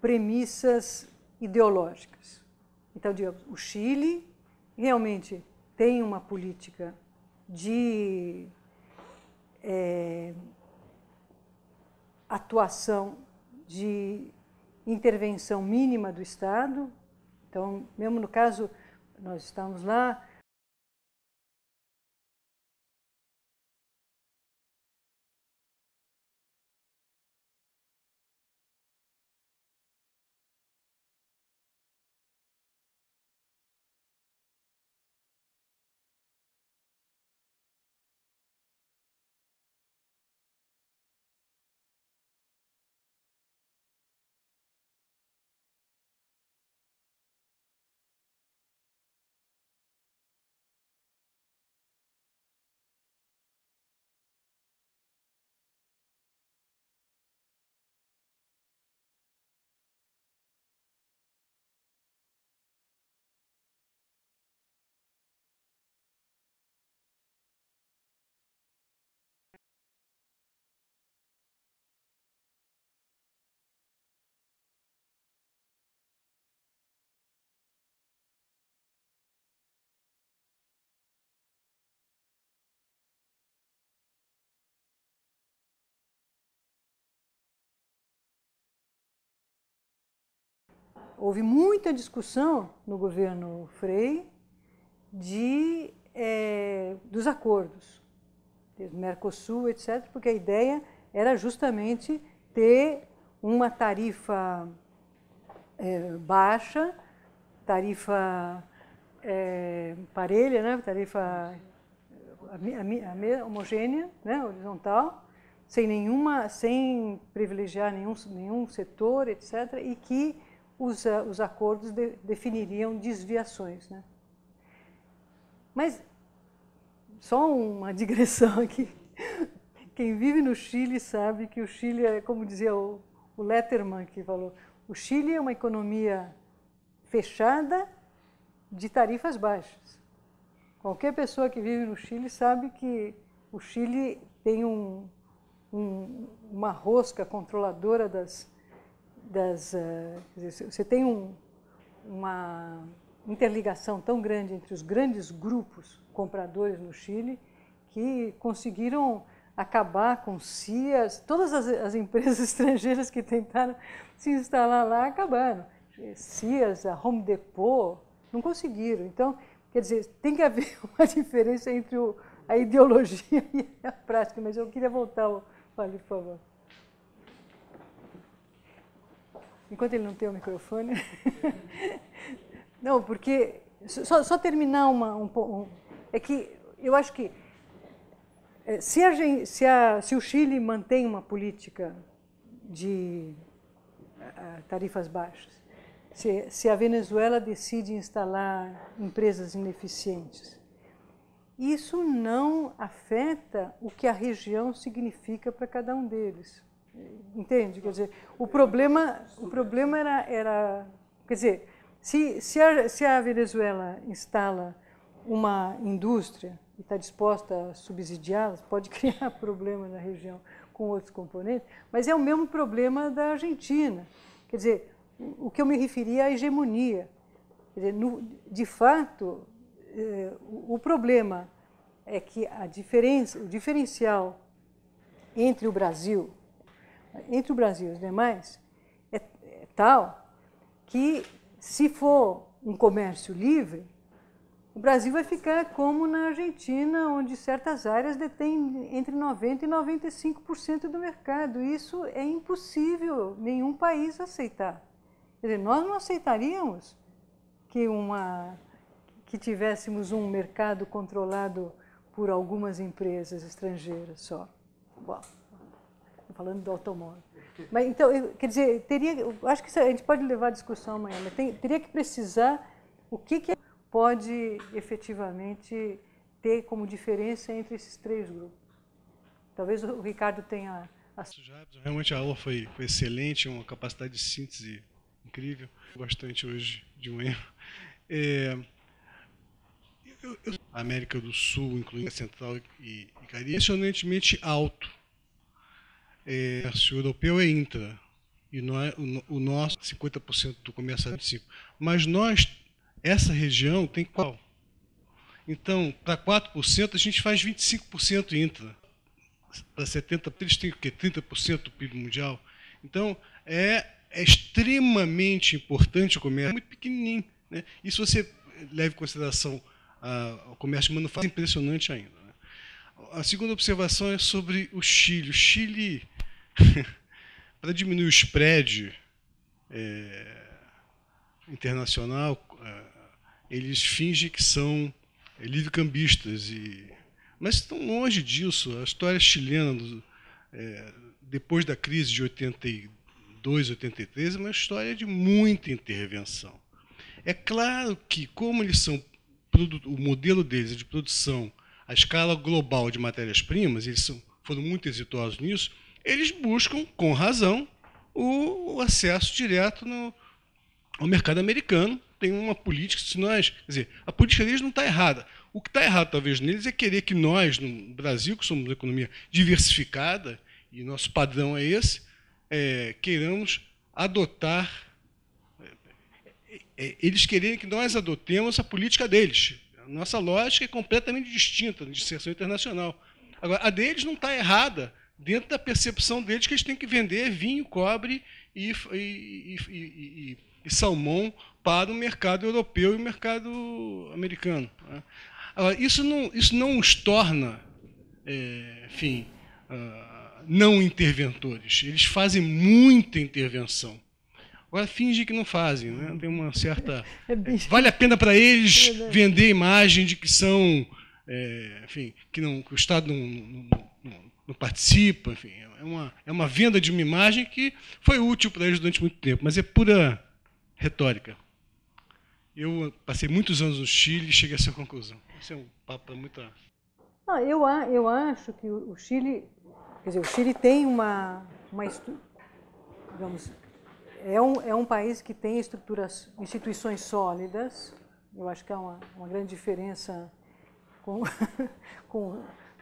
premissas ideológicas. Então, digamos, o Chile realmente tem uma política de atuação, de intervenção mínima do Estado. Então, mesmo no caso, nós estamos lá, houve muita discussão no governo Frei dos acordos, do Mercosul, etc., porque a ideia era justamente ter uma tarifa baixa, tarifa parelha, né? Tarifa homogênea, né? Horizontal, sem privilegiar nenhum setor, etc., e que os acordos definiriam desviações, né? Mas, só uma digressão aqui. Quem vive no Chile sabe que o Chile é, como dizia o Letterman, que falou, o Chile é uma economia fechada de tarifas baixas. Qualquer pessoa que vive no Chile sabe que o Chile tem uma rosca controladora você tem uma interligação tão grande entre os grandes grupos compradores no Chile que conseguiram acabar com CIAs, todas as empresas estrangeiras que tentaram se instalar lá acabaram. CIAs, a Home Depot, não conseguiram. Então, quer dizer, tem que haver uma diferença entre a ideologia e a prática, mas eu queria voltar Fale, por favor. Enquanto ele não tem o microfone. Não, porque... Só terminar é que eu acho que se o Chile mantém uma política de tarifas baixas, se a Venezuela decide instalar empresas ineficientes, isso não afeta o que a região significa para cada um deles. Entende? Quer dizer, o problema era quer dizer, se a Venezuela instala uma indústria e está disposta a subsidiá-las, pode criar problema na região com outros componentes, mas é o mesmo problema da Argentina. Quer dizer, o que eu me referia à hegemonia. Quer dizer, de fato, o problema é que o diferencial entre o Brasil e os demais é tal que, se for um comércio livre, o Brasil vai ficar como na Argentina, onde certas áreas detêm entre 90% e 95% do mercado. Isso é impossível nenhum país aceitar. Quer dizer, nós não aceitaríamos que tivéssemos um mercado controlado por algumas empresas estrangeiras só. Bom, estou falando do automóvel. Mas, então, quer dizer, eu acho que a gente pode levar a discussão amanhã, mas teria que precisar o que pode efetivamente ter como diferença entre esses três grupos. Talvez o Ricardo tenha... Realmente a aula foi excelente, uma capacidade de síntese incrível, bastante hoje de manhã. A América do Sul, incluindo a Central e Caribe, é impressionantemente alto. O europeu é intra, e o nosso 50% do comércio é 25%. Mas essa região tem qual? Então, para 4%, a gente faz 25% intra. Para 70%, eles têm o quê? 30% do PIB mundial. Então, é extremamente importante o comércio, é muito pequenininho, né? E se você leva em consideração o comércio de manufatura, é impressionante ainda, né? A segunda observação é sobre o Chile. O Chile, para diminuir o spread internacional, eles fingem que são livre-cambistas, mas estão longe disso. A história chilena, depois da crise de 82, 83, é uma história de muita intervenção. É claro que, como eles são o modelo deles é de produção à escala global de matérias-primas, eles foram muito exitosos nisso, eles buscam, com razão, o acesso direto ao mercado americano. Tem uma política, quer dizer, a política deles não está errada. O que está errado, talvez, neles é querer que nós, no Brasil, que somos uma economia diversificada, e nosso padrão é esse, queiramos adotar... Eles querem que nós adotemos a política deles. A nossa lógica é completamente distinta de inserção internacional. Agora, a deles não está errada, dentro da percepção deles que eles têm que vender vinho, cobre e salmão para o mercado europeu e o mercado americano. Agora, isso não os torna, não interventores. Eles fazem muita intervenção. Agora, fingem que não fazem, né? Tem uma certa... Vale a pena para eles vender a imagem de que são... que o Estado não participa. Enfim, é uma venda de uma imagem que foi útil para eles durante muito tempo, mas é pura retórica. Eu passei muitos anos no Chile e cheguei a essa conclusão. Esse é um papo para muita... Não, eu acho que o Chile, quer dizer, o Chile tem digamos, é um país que tem instituições sólidas. Eu acho que há uma grande diferença com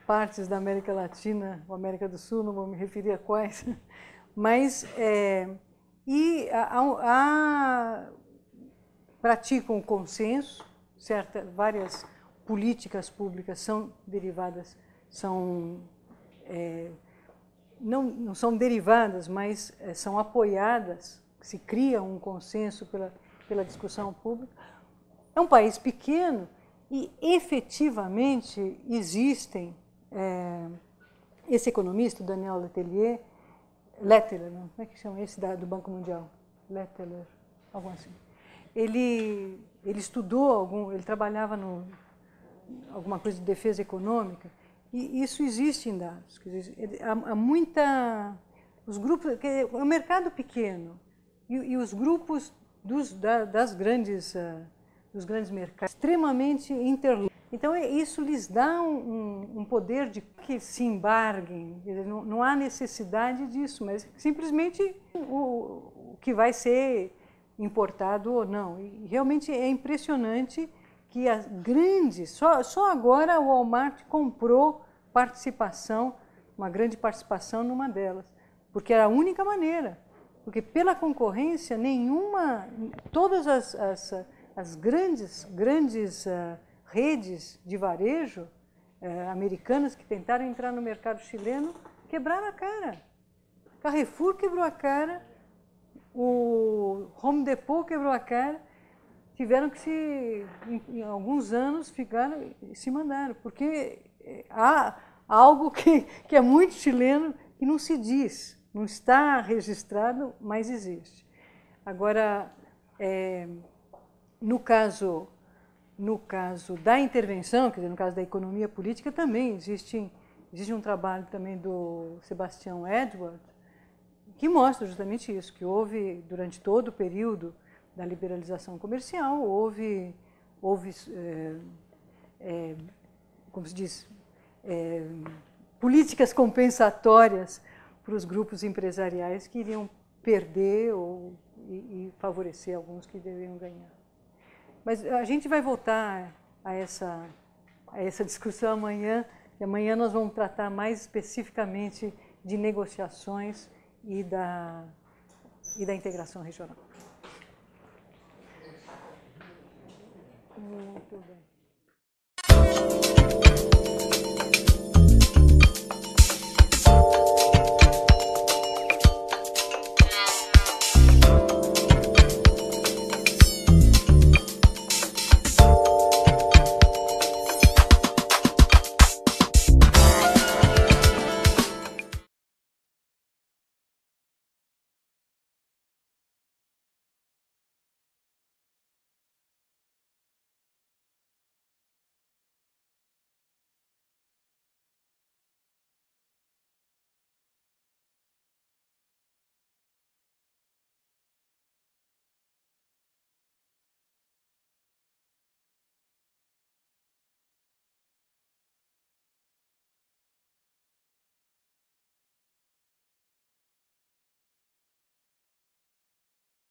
partes da América Latina ou América do Sul, não vou me referir a quais, mas praticam o consenso, várias políticas públicas são derivadas, não são derivadas, mas são apoiadas, se cria um consenso pela discussão pública. É um país pequeno e efetivamente existem, esse economista, Daniel Letteler, não? Como é que chama esse do Banco Mundial? Letteler, algo assim. Ele estudou, ele trabalhava alguma coisa de defesa econômica, e isso existe em dados. Quer dizer, há muita... Os grupos, é um mercado pequeno, e os grupos dos grandes mercados extremamente interligados. Então, isso lhes dá um poder de que se embarguem. Não há necessidade disso, mas simplesmente o que vai ser importado ou não. E realmente é impressionante que as grandes... Só agora o Walmart comprou participação, uma grande participação numa delas, porque era a única maneira. Porque pela concorrência, todas as grandes redes de varejo americanas que tentaram entrar no mercado chileno quebraram a cara. Carrefour quebrou a cara, o Home Depot quebrou a cara, tiveram que em alguns anos se mandaram, porque há algo que é muito chileno que não se diz, não está registrado, mas existe. Agora, no caso da intervenção, quer dizer, no caso da economia política, também existe um trabalho também do Sebastião Edward, que mostra justamente isso, que houve, durante todo o período da liberalização comercial, houve como se diz, políticas compensatórias para os grupos empresariais que iriam perder e favorecer alguns que deveriam ganhar. Mas a gente vai voltar a essa discussão amanhã, e amanhã nós vamos tratar mais especificamente de negociações e da integração regional. Muito bem.